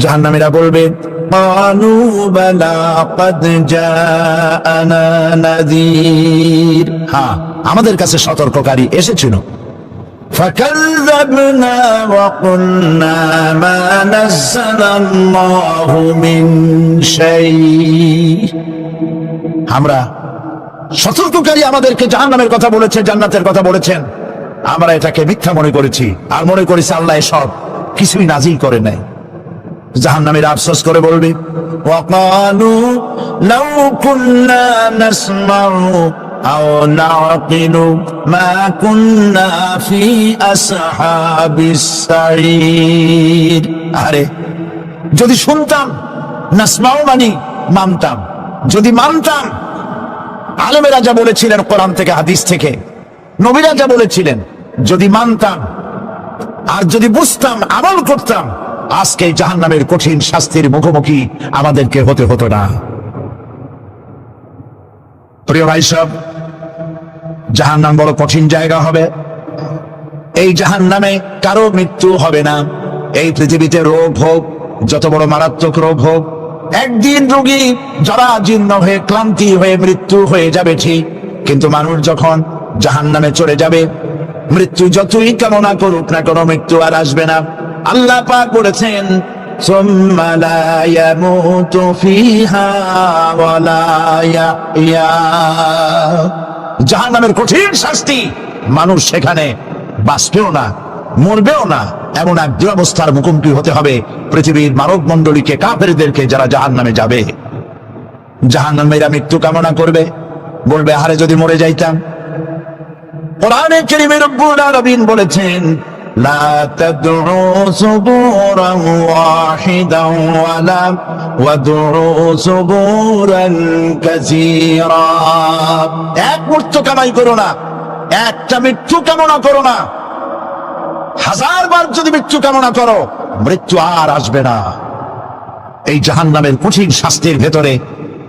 জাহান্নামীরা বলবে, ক্বালু বালা ক্বাদ জাআনা নাযীর, হ্যাঁ আমাদের কাছে সতর্ককারী এসেছিল। ফাকাযযাবনা ওয়া কুলনা মা নাযালাল্লাহু মিন শাই, আমরা সতর্ককারী আমাদেরকে জাহান্নামের কথা বলেছে, জান্নাতের কথা বলেছেন, আমরা এটাকে মিথ্যা মনে করেছি আর মনে করেছি আল্লাহ এসব কিছুই নাজিল করে নাই। জাহান্নামীরা আফসোস করে বলবে, ওয়াকালু লাউ কুন্না নাসমাউ আও নাকিলু মা কুন্না ফি আসহাবিস সাঈর। আরে যদি শুনতাম, নাসমাউ মানে মানতাম, যদি মানতাম, আলেমেরা যা বলেছিলেন কোরআন থেকে হাদিস থেকে, নবীরা যা বলেছিলেন, যদি মানতাম আর যদি বুঝতাম, আমল করতাম, আজকে জাহান্নামের কঠিন শাস্তির মুখোমুখি আমাদেরকে হতে হতো না। প্রিয় ভাই সব, জাহান্নাম বড় কঠিন জায়গা হবে। এই জাহান্নামে কারো মৃত্যু হবে না। এই পৃথিবীতে রোগ হোক, যত বড় মারাত্মক রোগ হোক, একদিন রোগী জরাজীর্ণ হয়ে ক্লান্তি হয়ে মৃত্যু হয়ে যাবে ঠিক, কিন্তু মানুষ যখন জাহান্নামে চলে যাবে, মৃত্যু যতই কামনা করুক না, কোনো মৃত্যু আর আসবে না। আল্লাহ পাক বলেছেন, সুম্মা লা ইয়ামুতু ফিহা ওয়া লা ইয়াহইয়া। জাহান্নামের কঠিন শাস্তি, মানুষ সেখানে বাঁচবেও না, মরবেও না, এমন এক দুরবস্থার মুখোমুখি হতে হবে পৃথিবীর মানব মণ্ডলীকে, কাফেরদেরকে, যারা জাহান্নামে যাবে। জাহান্নামীরা মৃত্যু কামনা করবে, বলবে, আরে যদি মরে যাইতাম। কোরআনে কারীমে রব্বুল আলামিন বলেছেন, লা তাদউ সুবুরান ওয়াহিদান ওয়ালা ওয়াদউ সুবুরান কাসীরা। এক মৃত্যু কামাই করো না, একটা মৃত্যু কামনা করো না। 1000 বার যদি মৃত্যু কামনা করো, মৃত্যু আর আসবে না। এই জাহান্নামের কঠিন শাস্তির ভেতরে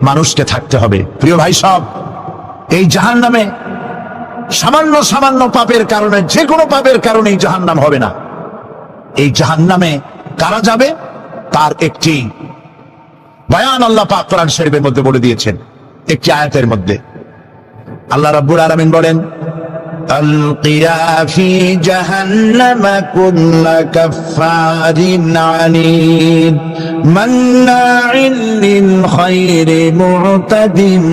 মানুষকে থাকতে হবে। প্রিয় ভাই সব, এই জাহান্নামে সামান্য সামান্য পাপের কারণে, যে কোনো পাপের কারণে এই জাহান্নাম হবে না। এই জাহান্নামে কারা যাবে তার একটি বয়ান আল্লাহ পাক কোরআন শরীফের মধ্যে বলে দিয়েছেন। একটি আয়াতের মধ্যে আল্লাহ রাব্বুল আলামিন বলেন, আলকিয়া ফি জাহান্নামা কুল্লা কাফফারিন আনিদ মান্নাইন লিল খায়রি মু'তাদিন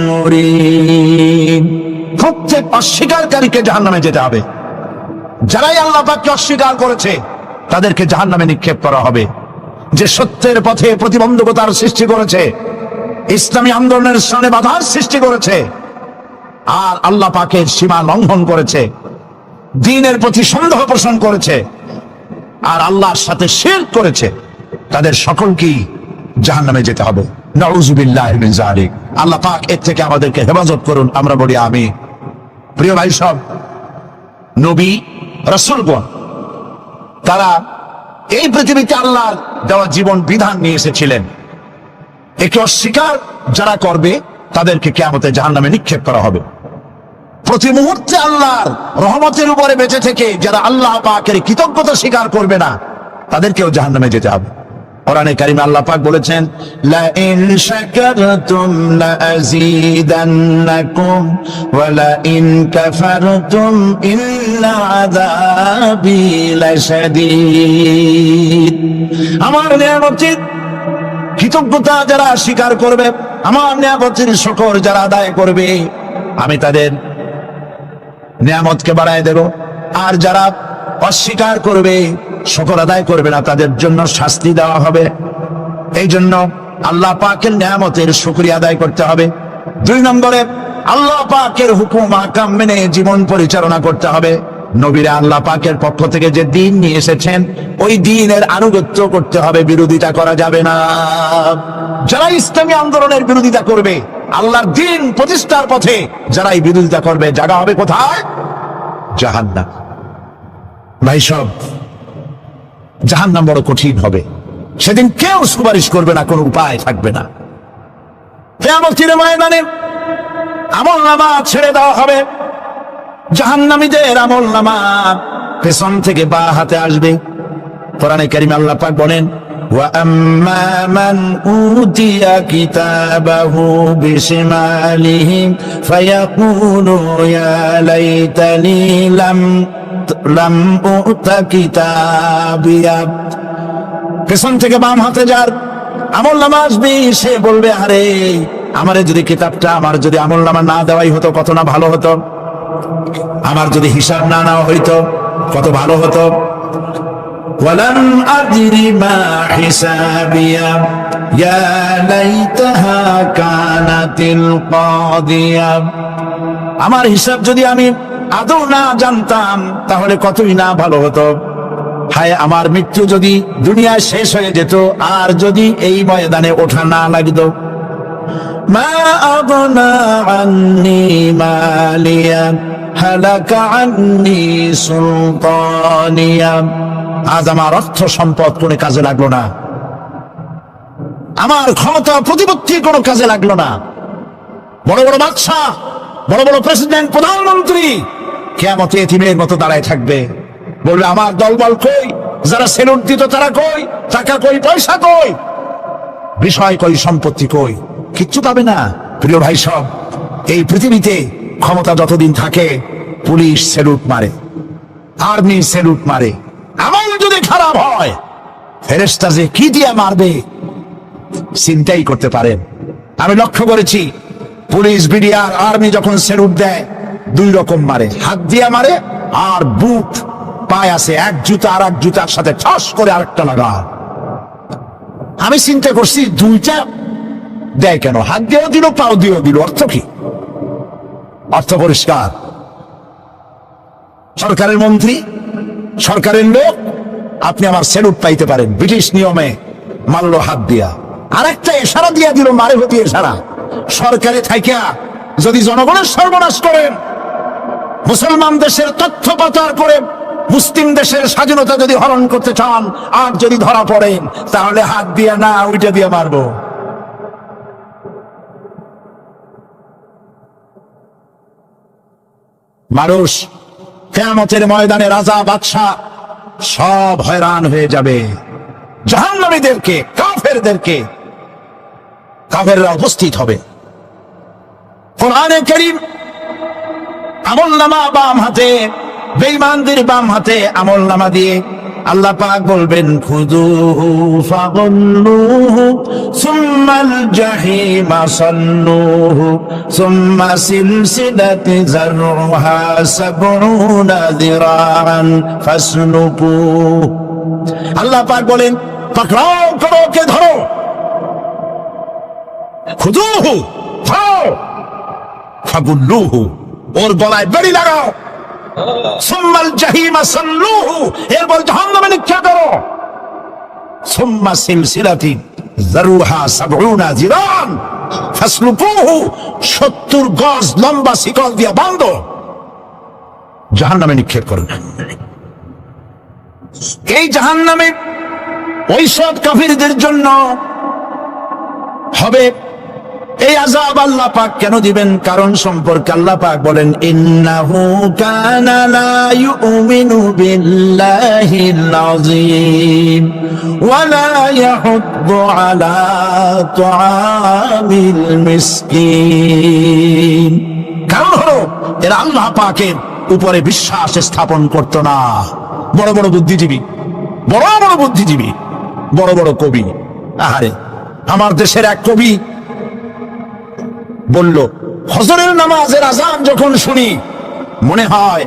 মুরিদ। প্রত্যেক অস্বীকারীকে জাহান্নামে যেতে হবে। যারাই আল্লাহ পাককে অস্বীকার করেছে তাদেরকে জাহান্নামে নিক্ষেপ করা হবে। যে সত্যের পথে প্রতিবন্ধকতার সৃষ্টি করেছে, ইসলামী আন্দোলনের সামনে বাধার সৃষ্টি করেছে, আর আল্লাহ পাকের সীমা লঙ্ঘন করেছে, দ্বীনের প্রতি সন্দেহ পোষণ করেছে, আর আল্লাহর সাথে শিরক করেছে, তাদের সকলকেই জাহান্নামে যেতে হবে। নাউযুবিল্লাহি মিন যালিক। আল্লাহ পাক এর থেকে আমাদেরকে হেফাজত করুন, আমরা বলি আমিন। প্রিয় ভাই সব, নবী রাসূলগণ তারা এই পৃথিবীতে আল্লাহর দেওয়া জীবন বিধান নিয়ে এসেছিলেন। একে অস্বীকার যারা করবে তাদেরকে কিয়ামতে জাহান্নামে নিক্ষেপ করা হবে। প্রতি মুহূর্তে আল্লাহর রহমতের উপরে বেঁচে থেকে যারা আল্লাহ পাকের কৃতজ্ঞতা স্বীকার করবে না, তাদেরকেও জাহান্নামে যেতে হবে। কোরআনে কারিমে আল্লাহ পাক বলেছেন, লা ইন শাকারতুম লা আযীদান্নাকুম ওয়া লা ইন কাফারতুম ইন্না আযাবি লাশাদীদ। আমার নিয়ামতের কৃতজ্ঞতা যারা স্বীকার করবে, আমার নিয়ামতের শুকর যারা আদায় করবে আমি তাদের নিয়ামতকে বাড়ায় দেব, আর যারা অস্বীকার করবে, শুকর আদায় করবে না, তাদের জন্য শাস্তি দেওয়া হবে। এই জন্য আল্লাহ পাকের নিয়ামতের শুকরিয়া আদায় করতে হবে। 2 নম্বরে আল্লাহ পাকের হুকুম আহকাম মেনে জীবন পরিচালনা করতে হবে। নবীরা আল্লাহ পাকের পক্ষ থেকে যে দিন নিয়ে এসেছেন ওই দিনের আনুগত্য করতে হবে, বিরোধিতা করা যাবে না। যারা ইসলামী আন্দোলনের বিরোধিতা করবে, আল্লাহর দিন প্রতিষ্ঠার পথে যারা এই বিরোধিতা করবে, জায়গা হবে কোথায়? জাহান্নাম। ভাই সব, জাহান্নাম বড় কঠিন হবে। সেদিন কেউ সুপারিশ করবে না, কোনো উপায় থাকবে না। কিয়ামতের ময়দানে আমলনামা ছেড়ে দেওয়া হবে। জাহান্নামীদের আমলনামা পেছন থেকে বা হাতে আসবে। কোরআনে কারিমে আল্লাহ পাক বলেন, ওয়া আম্মা মান উতিয়া কিতাবাহু বিশিমালিহি ফায়াকুলু ইয়া লাইতানি লাম উতা কিতাবিয়া। পেছন থেকে বাম হাতে যার আমলনামা আসবে, সে বলবে, আরে আমারে যদি কিতাবটা, আমার যদি আমলনামা না দেওয়াই হতো কত না ভালো হতো, আমার যদি হিসাব না নেওয়া হইতো কত ভালো হতো। ওয়ালাম আদরি মা হিসাবিয়া ইয়া লাইতাহা কানাতিল কাদিয়া। আমার হিসাব যদি আমি আদৌ না জানতাম তাহলে কতই না ভালো হতো। হায় আমার মৃত্যু যদি দুনিয়ায় শেষ হয়ে যেত, আর যদি এই ময়দানে ওঠা না লাগতো। মা আগনা আন্নি মালিয়া হালাকা আন্নি সুলতানিয়া। আজ আমার অর্থ সম্পদ কোনো কাজে লাগলো না, আমার ক্ষমতা প্রতিপত্তি কোনো কাজে লাগলো না। বড় বড় বাদশাহ, বড় বড় প্রেসিডেন্ট, প্রধানমন্ত্রী কিয়ামতে এতিমের মতো দাঁড়ায় থাকবে, বলবে আমার দলবল কই, যারা সেলুট দিত তারা কই, টাকা কই, পয়সা কই, বিষয় কই, সম্পত্তি কই, কিচ্ছু পাবে না। প্রিয় ভাই সব, এই পৃথিবীতে ক্ষমতা যতদিন থাকে পুলিশ সেলুট মারে, আর্মি সেলুট মারে। আমল যদি খারাপ হয় ফেরেশতা যে কি দিয়ে মারবে চিন্তাই করতে পারেন। আমি লক্ষ্য করেছি পুলিশ, বিডিআর, আর্মি যখন সেলুট দেয় 2 রকম মারে, হাত দিয়ে মারে আর বুট পায় আছে, এক জুতা আর এক জুতার সাথে ঠস করে আরেকটা লাগা। আমি চিন্তা করছি 2টা দেয় কেন, হাত দিয়েও দিল পাও দিয়েও দিল, অর্থ কি? অর্থ পরিষ্কার। সরকারের মন্ত্রী, সরকারের লোক, আপনি আমার সেলুট পাইতে পারেন, ব্রিটিশ নিয়মে মারলো হাত দিয়া, আরেকটা ইশারা দিয়া দিল, মারে হতি ইশারা। সরকারে থাইকা যদি জনগণের সর্বনাশ করেন, মুসলমান দেশের তথ্য পাচার করে মুসলিম দেশের স্বাধীনতা যদি হরণ করতে চান, আর যদি ধরা পড়েন তাহলে হাত দিয়া না, ওইটা দিয়ে মারবো। মানুষ কিয়ামতের ময়দানে রাজা বাদশা সব হয়রান হয়ে যাবে। জাহান্নামীদেরকে, কাফেরদেরকে, কাফেররা উপস্থিত হবে। কোরআনে কারীম আমলনামা বাম হাতে, বেঈমানদের বাম হাতে আমলনামা দিয়ে আল্লাহ পাক বলবেন, খুযুহু ফাগুল্লুহু সুম্মাল জাহিমা সাল্লুহু সুম্মা সিলসিলাতি যারউহা ৭০ যিরাআন ফাসলুকুহু। আল্লাহ পাক বলেন, পাকড়াও করো, কে ধরো, খুযুহু ধরো, ফাগুল্লুহু ওর গলায় বেড়ি লাগাও, সুম্মাল জাহিমা সাল্লুহু এরপর জাহান্নামে নিক্ষেপ করো, সুম্মা সিলসিলাতি যারউহা ৭০ যিরান ফাসলুকুহু ৭০ গজ লম্বা শিকল দিয়ে বাঁধো, জাহান্নামে নিক্ষেপ করো। এই জাহান্নামে ওই সব কাফিরদের জন্য হবে এই আযাব। আল্লাহ পাক কেন দিবেন কারণ সম্পর্কে আল্লাহ পাক বলেন, ইন্নাহু কানা লা ইউমিনু বিল্লাহিল আযীম ওয়া লা ইয়াহুদ্দু আলা তুআমিল মিসকিন। কারণ হলো এরা আল্লাহ পাকের উপরে বিশ্বাস স্থাপন করত না। বড় বড় বুদ্ধিজীবী, বড় বড় বুদ্ধিজীবী, বড় বড় কবি, আহারে আমার দেশের এক কবি বলল, ফজরের নামাজের আজান যখন শুনি মনে হয়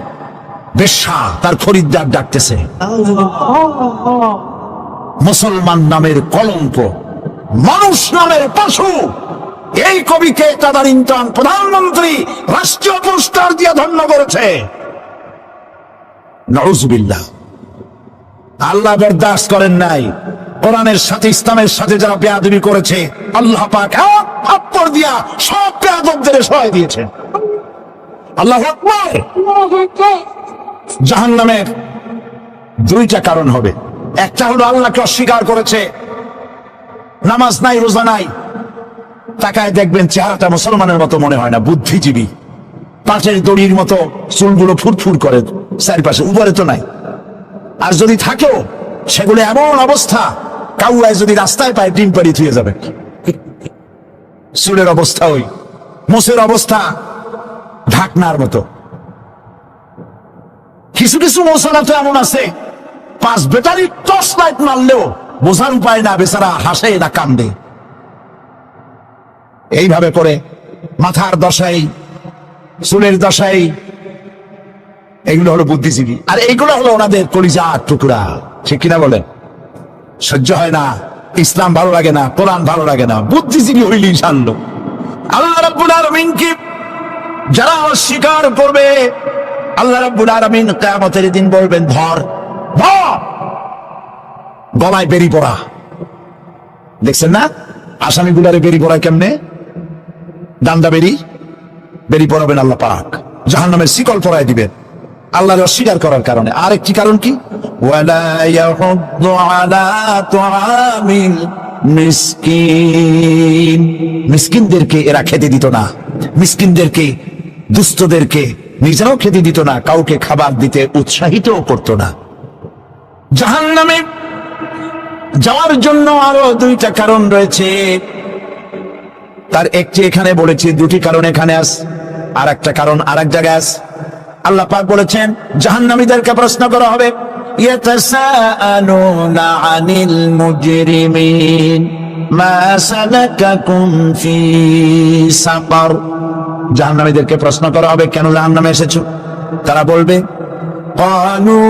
বেশ্যা তার খরিদ্দার ডাকতেছে। মুসলমান নামের কলঙ্ক, মানুষ নামের পশু, এই কবিকে তাদারিন্তন প্রধানমন্ত্রী রাষ্ট্রীয় পুরস্কার দিয়ে ধন্য করেছে। নাউজুবিল্লাহ। আল্লাহ বরদাস্ত করেন নাই। কোরআনের সাথে ইসলামের সাথে যারা বেয়াদবি করেছে, আল্লাহ পাক এক থাপ্পড় দিয়া সব বেয়াদবদের সহায় দিয়েছেন। আল্লাহু আকবার। জাহান্নামের দুইটা কারণ হবে। একটা হলো আল্লাহকে অস্বীকার করেছে, নামাজ নাই, রোজা নাই, তাকায় দেখবেন চেহারাটা মুসলমানের মতো মনে হয় না, বুদ্ধিজীবী, পাটের দড়ির মতো চুলগুলো ফুরফুর করে চারপাশে, উপরে তো নাই। আর যদি থাকেও সেগুলো এমন অবস্থা, কাউয়ায় যদি রাস্তায় পায় ডিম পাড়ি থুয়ে যাবে। চুলের অবস্থা ওই, মোষের অবস্থা ঢাকনার মতো। কিছু কিছু মশলা তো এমন আছে, 5 ব্যাটারি টর্চ লাইট মারলেও বোঝার উপায় না, বেচারা হাসে না কান্দে। এইভাবে করে মাথার দশাই, চুলের দশাই, এগুলো হলো বুদ্ধিজীবী। আর এইগুলো হলো ওনাদের কলিজার টুকরা। ঠিক কিনা বলেন? সহ্য হয় না, ইসলাম ভালো লাগে না, কোরআন ভালো লাগে না, বুদ্ধিজীবী হইলেই জানলো। আল্লাহ রাব্বুল আলামিন কি যারা অস্বীকার করবে, আল্লাহ রাব্বুল আলামিন কিয়ামতের দিন বলবেন, ধর ধর, গলায় বেরি পড়া। দেখছেন না আসামিগুলারে বেরি পড়া কেমনে? ডান্ডা বেরি পড়াবেন আল্লাহ পাক, জাহান্নামের শিকল পরায় দিবেন আল্লাহর অস্বীকার করার কারণে। আর একটি কারণ কি? ওয়ালা ইয়াহুদ্দু আলা তুআমিল মিসকিন। মিসকিনদেরকে এরা খেতে দিত না, মিসকিনদেরকে, দুস্থদেরকে নিজেরাও খেতে দিত না, কাউকে খাবার দিতে উৎসাহিতও করত না। জাহান্নামে যাওয়ার জন্য আরো দুইটা কারণ রয়েছে, তার একটি এখানে বলেছি, দুটি কারণ এখানে আছে, আর একটা কারণ আর এক জায়গায় আছে। আল্লাহ পাক বলেছেন জাহান্নামীদেরকে প্রশ্ন করা হবে, ইয়াতাসাআলুনা আনিল মুজরিমিন মা সালাকাকুম ফি সাকার। জাহান্নামীদেরকে প্রশ্ন করা হবে, কেন জাহান্নামে এসেছো? তারা বলবে, ক্বালু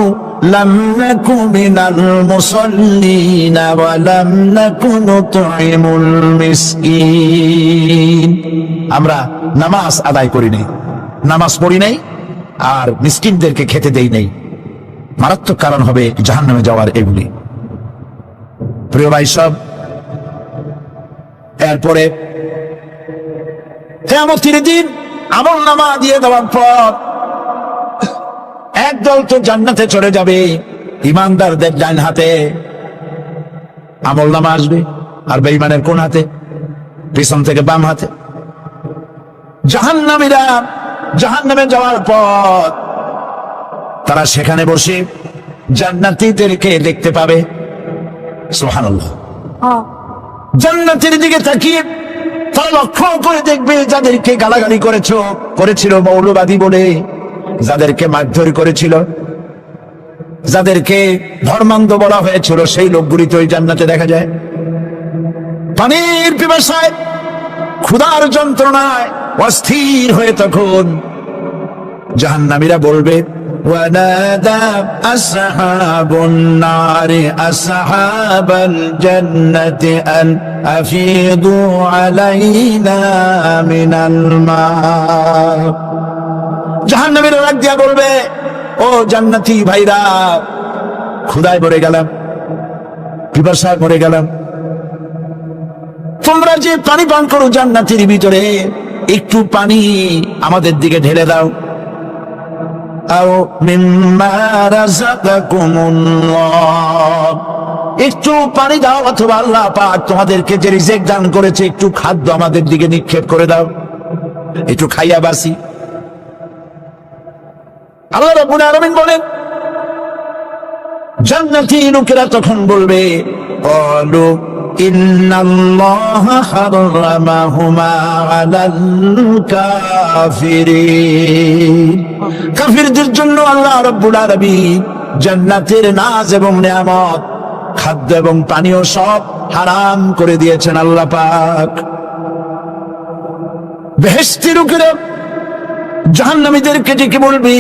লাম নাকু মিনাল মুসাল্লিন ওয়া লাম নাকু নুতঈমুল মিসকিন। আমরা নামাজ আদায় করি নাই, নামাজ পড়ি নাই, আর মিসকিনদেরকে খেতে দেই নাই। মারাত্মক কারণ হবে জাহান্নামে যাওয়ার এগুলি। প্রিয় ভাই সব, এরপরে কিয়ামতের দিন আমলনামা দিয়ে দেওয়ার পর একদল তো জান্নাতে চলে যাবে, ইমানদারদের ডান হাতে আমলনামা আসবে, আর বেঈমানের কোন হাতে? পিছন থেকে বাম হাতে। জাহান্নামীরা জাহান্নামে যাওয়ার পর তারা সেখানে বসে জান্নাতীদেরকে দেখতে পাবে। সুবহানাল্লাহ। জান্নাতের দিকে তাকিয়ে তারা লক্ষ্য করে দেখবে যাদেরকে গালাগালি করেছিল মৌলবাদী বলে, যাদেরকে মারধর করেছিল, যাদেরকে ধর্মান্ধ বলা হয়েছিল, সেই লোকগুলি তো ওই জান্নাতে দেখা যায়। পানির পিপাসায়, ক্ষুধার যন্ত্রণায় অস্থির হয়ে তখন জাহান্নামীরা বলবে, ওয়ানাদা আসহাবুন নারি আসহাবাল জান্নাতি আন আফিদু আলাইনা মিনাল মা। জাহান্নামীরা ডাক দিয়া বলবে, ও জান্নাতি ভাইরা, ক্ষুধায় মরে গেলাম, পিপাসায় মরে গেলাম, তোমরা যে পানি পান করো জান্নাতের ভিতরে, একটু পানি আমাদের দিকে ঢেলে দাও। আও মিম্মা রাযাকাকুমুল্লাহ, একটু পানি দাও, অথবা আল্লাহ পাক তোমাদেরকে যে রিজিক দান করেছে একটু খাদ্য আমাদের দিকে নিক্ষেপ করে দাও, একটু খাইয়া বাসি। আল্লাহ রাব্বুল আলামিন বলেন, জান্নাতি লোকেরা তখন বলবে, ক্বালু ইন্নাল্লাহা হারামাহুমা আলাল কাফিরিন। কাফিরদের জন্য আল্লাহ রাব্বুল আলামিন জান্নাতের নাজ এবং নিয়ামত, খাদ্য এবং পানীয় সব হারাম করে দিয়েছেন আল্লাহ পাক। বেহেশতের উপরে জাহান্নামীদেরকে ডেকে বলবি,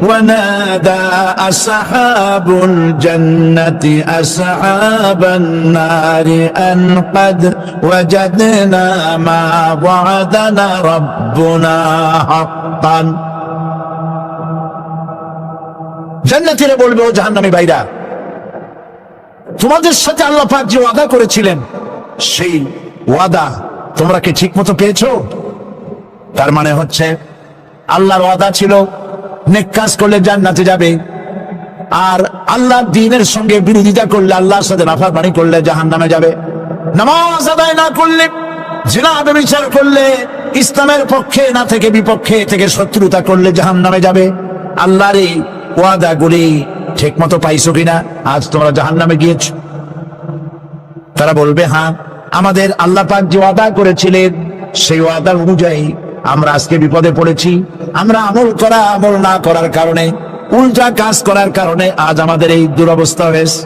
ওয়ানাদা আসহাবুল জান্নাতি আসহাবান নারি আন ক্বাদ ওয়াজাদনা মা ওয়া'দানা রাব্বুনা হাক্কান। জান্নাতীরা বলবে, ও জাহান্নামী ভাইরা, তোমাদের সাথে আল্লাহ পাক যে ওয়াদা করেছিলেন সেই ওয়াদা তোমরা কি ঠিক মতো পেয়েছো? তার মানে হচ্ছে আল্লাহর ওয়াদা ছিল নেক কাজ করলে জান্নাতে যাবে, আর আল্লাহর দ্বীনের সঙ্গে বিরোধিতা করলে, আল্লাহর সাথে নাফরমানি করলে জাহান্নামে যাবে। নামাজ আদায় না করলে, জিনা ব্যভিচার করলে, ইসলামের পক্ষে না থেকে বিপক্ষে থেকে শত্রুতা করলে জাহান্নামে যাবে। আল্লাহর এই ওয়াদাগুলি ঠিক মতো পাইছো কিনা? আজ তোমরা জাহান্নামে গিয়েছো। তারা বলবে, হ্যাঁ, আমাদের আল্লাহ পাক যে ওয়াদা করেছিলেন সেই ওয়াদা অনুযায়ী আমরা আজকে বিপদে পড়েছি। আমরা আমল না করার কারণে, উল্টা কাজ করার কারণে আজ আমাদের এই দুরবস্থা হয়েছে।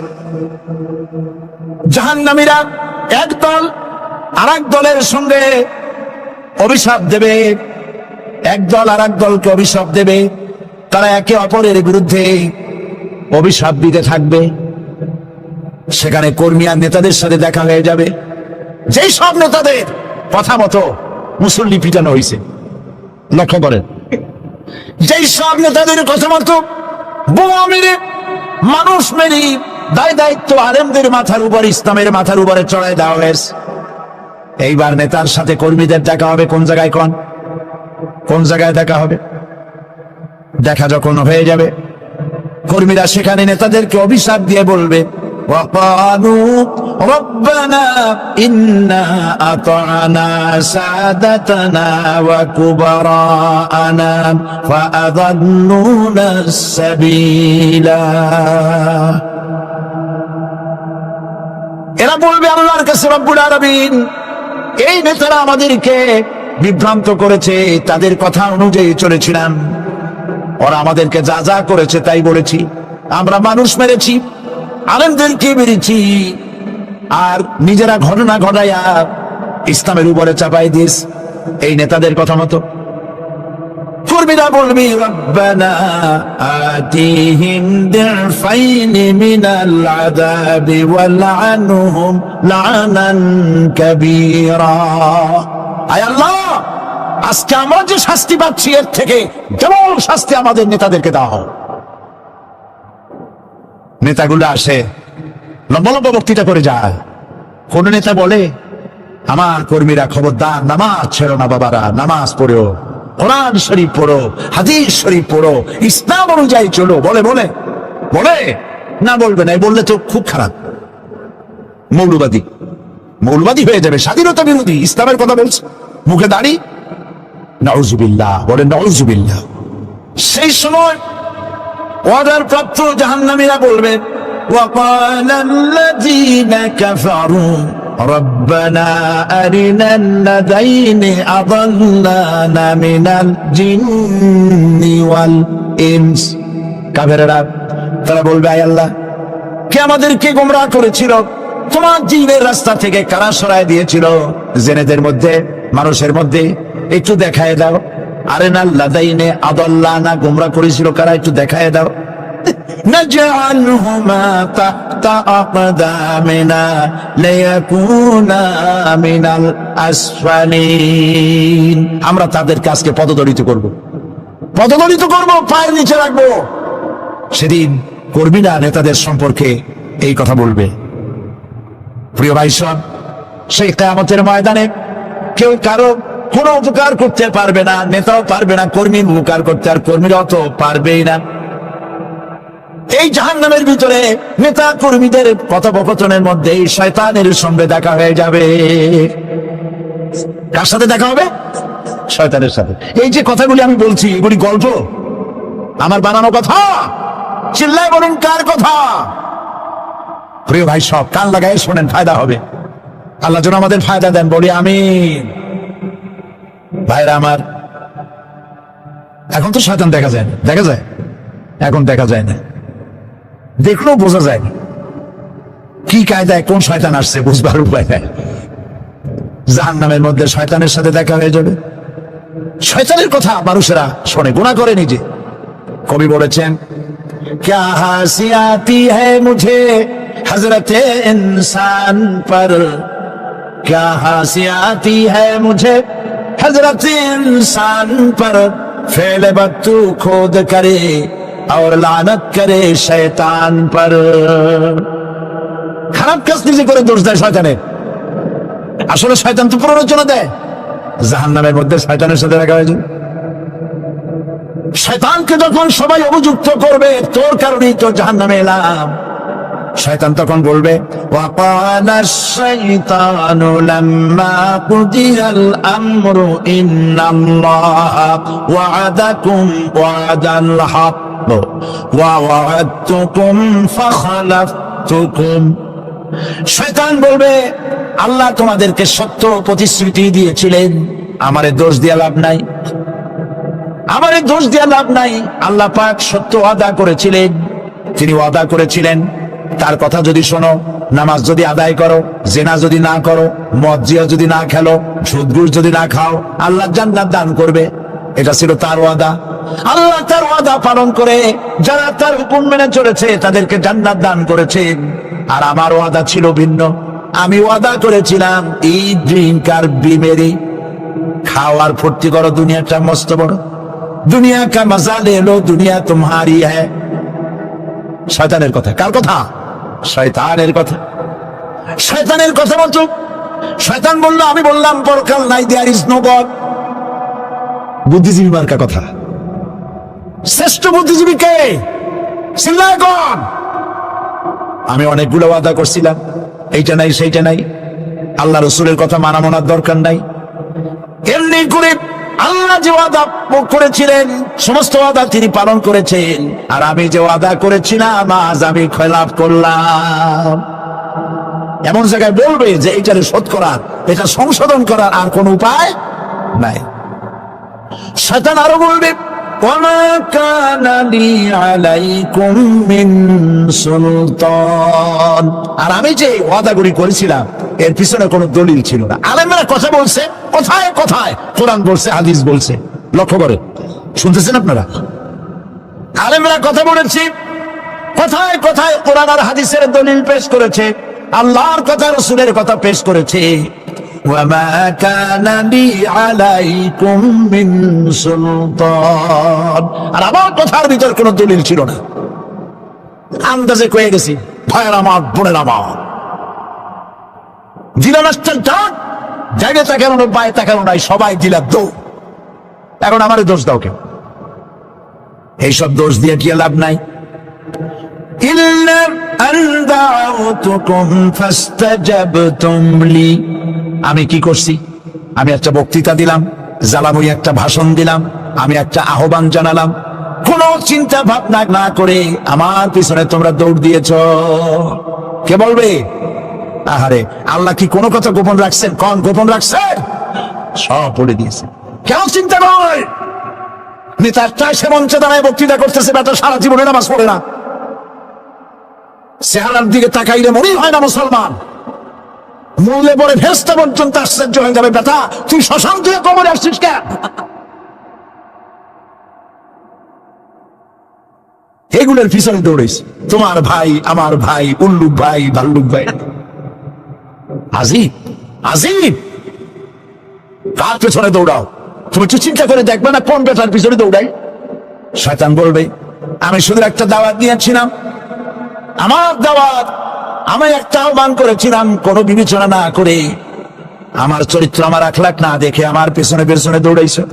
জাহান্নামীরা একদল আরেক দলের সঙ্গে অভিশাপ দেবে, একদল আরেক দলকে অভিশাপ দেবে। তারা একে অপরের বিরুদ্ধে অভিশাপ দিতে থাকবে। সেখানে কর্মী আর নেতাদের সাথে দেখা হয়ে যাবে। যেই সব নেতাদের কথা মতো মুসল্লি পিটানো হয়েছে, লক্ষ্য করেন, যেই সব নেতাদের কথা মতো বোমা মেরে, মানুষ মেরে, দায় দায়িত্ব আলেমদের মাথার উপর, ইসলামের মাথার উপরে চড়াই দেওয়া হয়েছে। এইবার নেতার সাথে কর্মীদের দেখা হবে কোন জায়গায়? কোন জায়গায় দেখা হবে? দেখা যখন হয়ে যাবে, কর্মীরা সেখানে নেতাদেরকে অভিশাপ দিয়ে বলবে, وقالوا ربنا إنا أطعنا سادتنا وكبراءنا فأضلونا السبيلا। এরা বলবে আল্লাহর কাছে, রব্বুল আলামিন, এই নেতারা আমাদেরকে বিভ্রান্ত করেছে, তাদের কথা অনুযায়ী চলেছিলাম, ওরা আমাদেরকে যা যা করেছে তাই বলেছি। আমরা মানুষ মেরেছি, আলেমদেরকে মেরেছি, আর নিজেরা ঘটনা ঘটাইয়া ইসলামের উপরে চাপাই দিস এই নেতাদের কথা মতো। কর্মীরা বলবি, রব্বানা আতিহিম দিফাইনি মিনাল আযাবি ওয়ালআনহুম লা'নান কাবীরা। আয় আল্লাহ, আজকে আমরা যে শাস্তি পাচ্ছি এর থেকে কেমন শাস্তি আমাদের নেতাদেরকে দেওয়া হোক। নেতাগুলো আসে, লম্বা লম্বা বক্তৃতা করে যায়। কোন নেতা বলে, আমার কর্মীরা খবরদার, নামাজ ছেড়ো না বাবারা, নামাজ পড়ো, কোরআন শরীফ পড়ো, হাদিস শরীফ পড়ো, ইসলাম অনুযায়ী চলো। বলে বলে বলে না, বলবে না, বললে তো খুব খারাপ, মৌলবাদী হয়ে যাবে, স্বাধীনতা বিরোধী, ইসলামের কথা বলছে, মুখে দাড়ি, নাউজুবিল্লাহ, বলে নাউজুবিল্লাহ। সেই সময় ওয়াদার প্রাপ্ত জাহান্নামীরা বলবে, وقال الذين كفروا ربنا أرنا الذين أضلانا من الجن والإنس। কাফেররা তারা বলবে, আয় আল্লাহ, কে আমাদেরকে গোমরাহ করেছিল, তোমার দ্বীনের রাস্তা থেকে কারা সরায় দিয়েছিল, জেনেদের মধ্যে, মানুষের মধ্যে একটু দেখায় দাও। আরেনা লাদাইনে আদাল্লানা, গোমরাহ করেছিল কারা, একটু দেখায় দাও। নাজআলহুমা তাহতা আকদামিনা লিয়াকুনা মিনাল আসফালিন। আমরা তাদের কাজকে পদদলিত করব, পায়ের নিচে রাখবো। সেদিন কর্মীরা নেতাদের সম্পর্কে এই কথা বলবে। প্রিয় ভাই সব, সেই কিয়ামতের ময়দানে কেউ কারো কোনো উপকার করতে পারবে না, নেতাও পারবে না কর্মীর উপকার করতে, আর কর্মীরাও তো পারবেই না। এই জাহান্নামের ভিতরে নেতা কর্মীদের কথোপকথনের মধ্যে শয়তানের সঙ্গে দেখা হয়ে যাবে। কার সাথে দেখা হবে? শয়তানের সাথে। এই যে কথাগুলি আমি বলছি, এগুলি গল্প, আমার বানানো কথা? চিল্লায় বলুন, কার কথা? প্রিয় ভাই সব, কান লাগাই শোনেন, ফায়দা হবে। আল্লাহ যেন আমাদের ফায়দা দেন, বলি আমিন। ভাইরা আমার, এখন তো শয়তান দেখা যায়, এখন দেখা যায় না, দেখলেও বোঝা যায় না কি কায়দায় কোন শয়তান আসছে, বুঝবার উপায় নাই। জাহান্নামের মধ্যে শয়তানের সাথে দেখা হয়ে যাবে। শয়তানের কথা মানুষেরা শোনে, গুনাহ করে নিজে। কবি বলেছেন, क्या हंसी आती है मुझे हजरत इंसान पर, क्या हंसी आती है मुझे हजरत इंसान पर, फेल बत्तू खोद करे और लानत करे शैतान पर। খারাপ কাজ নিজে করে দোষ দেয় শয়তানের। আসলে শয়তান তো প্ররোচনা দেয়। জাহান্নামের মধ্যে শয়তানের সাথে দেখা হয়েছে। শয়তানকে যখন সবাই অভিযুক্ত করবে, তোর কারণেই তো জাহান্নামে এলাম, শয়তান তখন বলবে, ওয়াকালা শাইতানু লাম্মা কুদিয়াল আমরু ইন্নাল্লাহা ওয়া'আদাকুম ওয়া'দাল হক ওয়া ওয়া'আদতুকুম ফাখলাফতুকুম। শয়তান বলবে, আল্লাহ তোমাদেরকে সত্য প্রতিশ্রুতি দিয়েছিলেন, আমারে দোষ দিয়ে লাভ নাই, আমারে দোষ দিয়ে লাভ নাই। আল্লাহ পাক সত্য ওয়াদা করেছিলেন, তিনি ওয়াদা করেছিলেন তার কথা যদি শোনো, নামাজ যদি আদায় করো, জিনা যদি না করো, মদ জিয়া যদি না খেলো, সুদ ঘুষ যদি না খাও, আল্লাহ জান্নাত দান করবে। এটা ছিল তার ওয়াদা। আল্লাহ তার ওয়াদা পালন করে যারা তার হুকুম মেনে চলেছে তাদেরকে জান্নাত দান করেছেন। আর আমার ওয়াদা ছিল ভিন্ন। আমি ওয়াদা করেছিলাম, ইট ড্রিঙ্ক আর বি মেরি, খাও আর ফুর্তি করো, দুনিয়াটা মস্ত বড়, দুনিয়া কা মজা লে লো, দুনিয়া তোমারি হ্যায়। শয়তানের কথা। কার কথা? শয়তানের কথা। শয়তানের কথা মতো শয়তান বলল, আমি বললাম পরকাল নাই, দেয়ার ইজ নো গড। বুদ্ধিজীবী মার্কা কথা। শ্রেষ্ঠ বুদ্ধিজীবী কে? চিল্লায় কোন? আমি অনেকগুলো ওয়াদা করছিলাম, এইটা নাই সেইটা নাই, আল্লাহ রসুলের কথা মানা মানার দরকার নাই। এমনি করে আল্লাহ যে ওয়াদা করেছিলেন সমস্ত ওয়াদা তিনি পালন করেছেন, আর আমি যে ওয়াদা করেছিলাম আজ আমি খেলাফ করলাম। এমন জায়গায় বলবে যে এইটারে শোধ করার, এটা সংশোধন করার আর কোন উপায় নাই। শয়তান আরো বলবে, ওয়ামা কানা লি আলাইকুম মিন সুলতান। আর আমি যে ওয়াদাগুলি করেছিলাম এর পিছনে কোনো দলিল ছিল না। আলেমরা কথা বলছে, কোথায় কোথায় কোরআন বলছে, হাদিস বলছে, লক্ষ্য করে শুনতেছেন আপনারা? আলেমরা কথা বলেছে, কোথায় কোথায় কোরআন আর হাদিসের দলিল পেশ করেছে, আল্লাহর কথা রাসূলের কথা পেশ করেছে। ওয়ামা কানা লি আলাইকুম মিন সুলতান। আর আমার কথার ভিতর কোনো দলিল ছিল না, আন্দাজে কয়ে গেছি। ভাইয়ের আমার, বোনের আমার, দিলা রাষ্ট্রের ডাক, জায়গায় তাকানো, পায়ে তাকানো নাই, সবাই দিলা দৌড়। এখন আমারে দোষ দাও কেউ? এইসব দোষ দিয়ে কি লাভ নাই। ইল্লা আন দাউতুকুম ফাস্তাজাবতুম লি। আমি কি করছি? আমি একটা বক্তৃতা দিলাম, জ্বালাময়ী একটা ভাষণ দিলাম, আমি একটা আহ্বান জানালাম, কোন চিন্তা ভাবনা না করে আমার পিছনে তোমরা দৌড় দিয়েছ। কে বলবে? আহারে, আল্লাহ কি কোনো কথা গোপন রাখছেন? কোন গোপন রাখছেন? সব বলে দিয়েছে। কেন চিন্তা নয়, নেতার চাই সে মঞ্চে দাঁড়ায় বক্তৃতা করতেছে, বেটা সারা জীবনে নামাজ পড়ে না, চেহারার দিকে তাকাইলে মনেই হয় না মুসলমান, মূলে পরে ফেরেশতা পর্যন্ত আশ্চর্য হয়ে যাবে, বেটা তুই শ্মশান থেকে কবরে আসছিস কেন? এগুলোর পিছনে দৌড়েছি। তোমার ভাই, আমার ভাই, উল্লুক ভাই, ভাল্লুক ভাই। আজিব আজিব, কার পেছনে দৌড়াও? তুমি একটু চিন্তা করে দেখবে না কোন বেটার পিছনে দৌড়াই? শয়তান বলবে, আমি শুধু একটা দাওয়াত দিয়েছিলাম, আমার দাওয়াত, আমি একটা আহ্বান করেছিলাম, কোনো বিবেচনা না করে, আমার চরিত্র, আমার আখলাক না দেখে আমার পেছনে পেছনে দৌড়াইছো।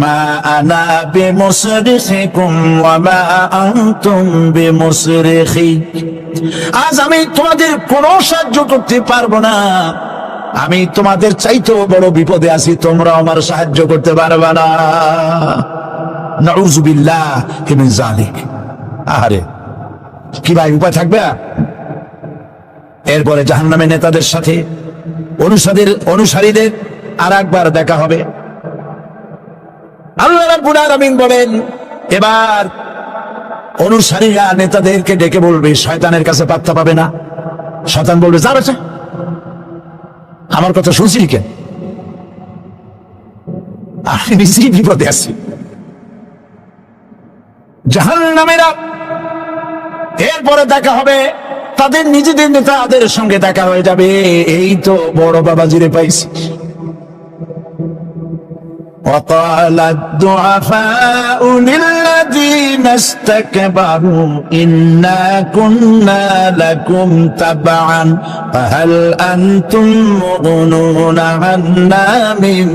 মা আনা বিমুসরিখিকুম ওয়া মা আনতুম বিমুসরিখি। আজ আমি তোমাদের কোনো সাহায্য করতে পারবো না, আমি তোমাদের চাইতেও বড় বিপদে আছি, তোমরা আমার সাহায্য করতে পারবে না। নাউযু বিল্লাহি মিন যালিক। আহারে, কি ভাই উপায় থাকবে? এরপরে জাহান্নামের নেতাদের সাথে অনুসারীদের আর একবার দেখা হবে। আল্লাহ রাব্বুল আলামিন বলেন, এবার অনুসারীরা নেতাদেরকে ডেকে বলবে, শয়তানের কাছে পাত্তা পাবে না। শয়তান বলবে, যা বেটা, আমার কথা শুনছিস কেন? আমি নিজেই বিপদে আছি। জাহান্নামীরা এরপরে দেখা হবে, তাদের নিজেদের নেতাদের সঙ্গে দেখা হয়ে যাবে, এই তো বড় বাবাজিরে পাইছি। وقال الضعفاء للذين استكبروا إنا كنا لكم تبعا فهل أنتم مغنون عنا من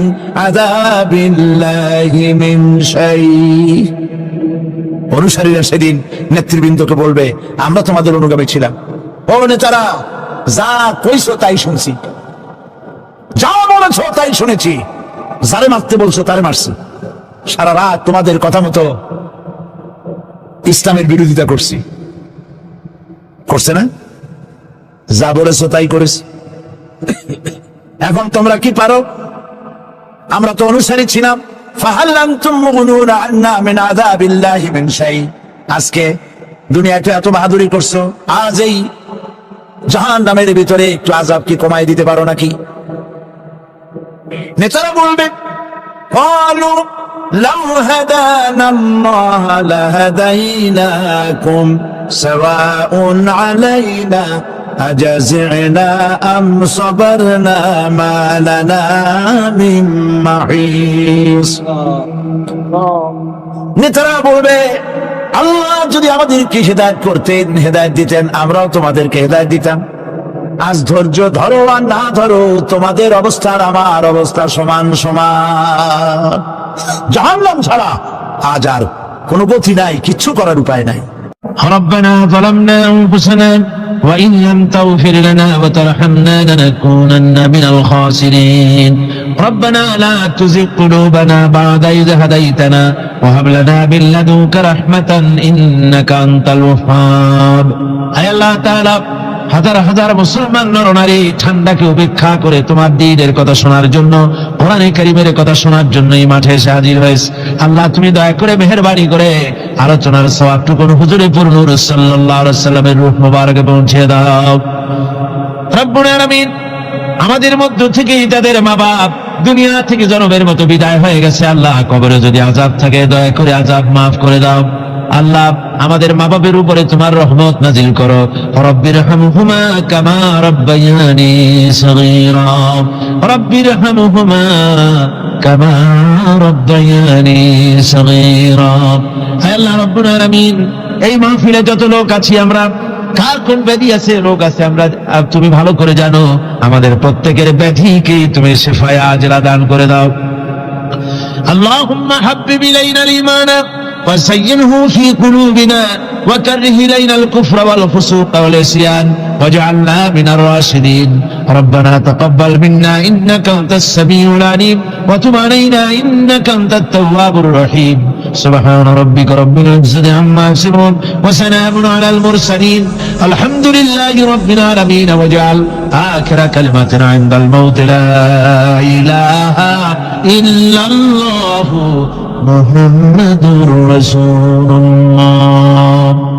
عذاب الله من شيء। অনুসারীরা সেদিন নেতৃবৃন্দকে বলবে, আমরা তোমাদের অনুগামী ছিলাম। ও নেতারা, যা কইছো তাই শুনছি, যা বলেছো তাই শুনেছি, যারে মারতে বলছো তারে মারছি, সারা রাত তোমাদের কথা মতো ইসলামের বিরোধিতা করছে না? যা বলেছো তাই করেছি। এখন তোমরা কি পারো? আমরা তো অনুসারী ছিলাম। ফাহাল আনতুম মুগনুনা আন্না মিন আযাবিল্লাহি মিন শাই। আজকে দুনিয়াতে এত বাহাদুরি করছো, আজ এই জাহান্নামের ভিতরে একটু আযাব কি কমাই দিতে পারো নাকি? নেতারা বলবে, قالوا لو هدانا الله لهديناكم سواء علينا أجزعنا أم صبرنا ما لنا من محيص। নেতারা বলবে, আল্লাহ যদি আমাদেরকে হেদায়েত করতেন, হেদায়েত দিতেন, আমরাও তোমাদেরকে হেদায়েত দিতাম। আজ ধৈর্য ধরো আর না ধরো, তোমাদের অবস্থা আর আমার অবস্থা সমান সমান। জাহান্নাম ছাড়া আজ আর কোনো গতি নাই, কিচ্ছু করার উপায় নাই। ربنا ظلمنا أنفسنا وإن لم تغفر لنا وترحمنا لنكونن من الخاسرين ربنا لا تزغ قلوبنا بعد إذ هديتنا وهب لنا من لدنك رحمة إنك أنت الوهاب। أي الله تعالى, হাজার হাজার মুসলমান নরনারী ঠান্ডাকে উপেক্ষা করে তোমার দ্বীনের কথা শোনার জন্য, কোরআনে কারীমের কথা শোনার জন্য এই মাঠে এসে হাজির হয়েছে। আল্লাহ, তুমি দয়া করে মেহেরবানি করে আলোচনার সওয়াবটুকু হুজুরে পুরো নূর সাল্লাল্লাহু আলাইহি সাল্লামের রূহ মোবারকে পৌঁছে দাও। রব্বুল আলামিন, আমাদের মধ্য থেকে তাদের মা বাপ দুনিয়া থেকে জনমের মতো বিদায় হয়ে গেছে। আল্লাহ, কবরে যদি আযাব থাকে দয়া করে আযাব মাফ করে দাও। আল্লাহ, আমাদের মা বাপের উপরে তোমার রহমত নাজিল করো। রব্বিরহামহুমা কামা রাব্বায়ানি সগীরা, রব্বিরহামহুমা কামা রাব্বায়ানি সগীরা। হে আল্লাহ রাব্বুল আলামিন, এই মাহফিলে যত লোক আছি আমরা, কার কোন ব্যাধি আছে, রোগ আছে, আমরা তুমি ভালো করে জানো। আমাদের প্রত্যেকের ব্যাধিকে তুমি শিফায়ে আজলা দান করে দাও। আল্লাহুম্মা হাব্বিব ইলাইনাল ঈমান وزينه في قلوبنا وكره إلينا الكفر والفسوق والعصيان واجعلنا من الراشدين ربنا تقبل منا إنك أنت السميع العليم وتب علينا إنك أنت التواب الرحيم سبحان ربك رب العزة عما يصفون وسلام على المرسلين الحمد لله رب العالمين واجعل آخر كلمة عند الموت لا إله إلا الله محمد رسول الله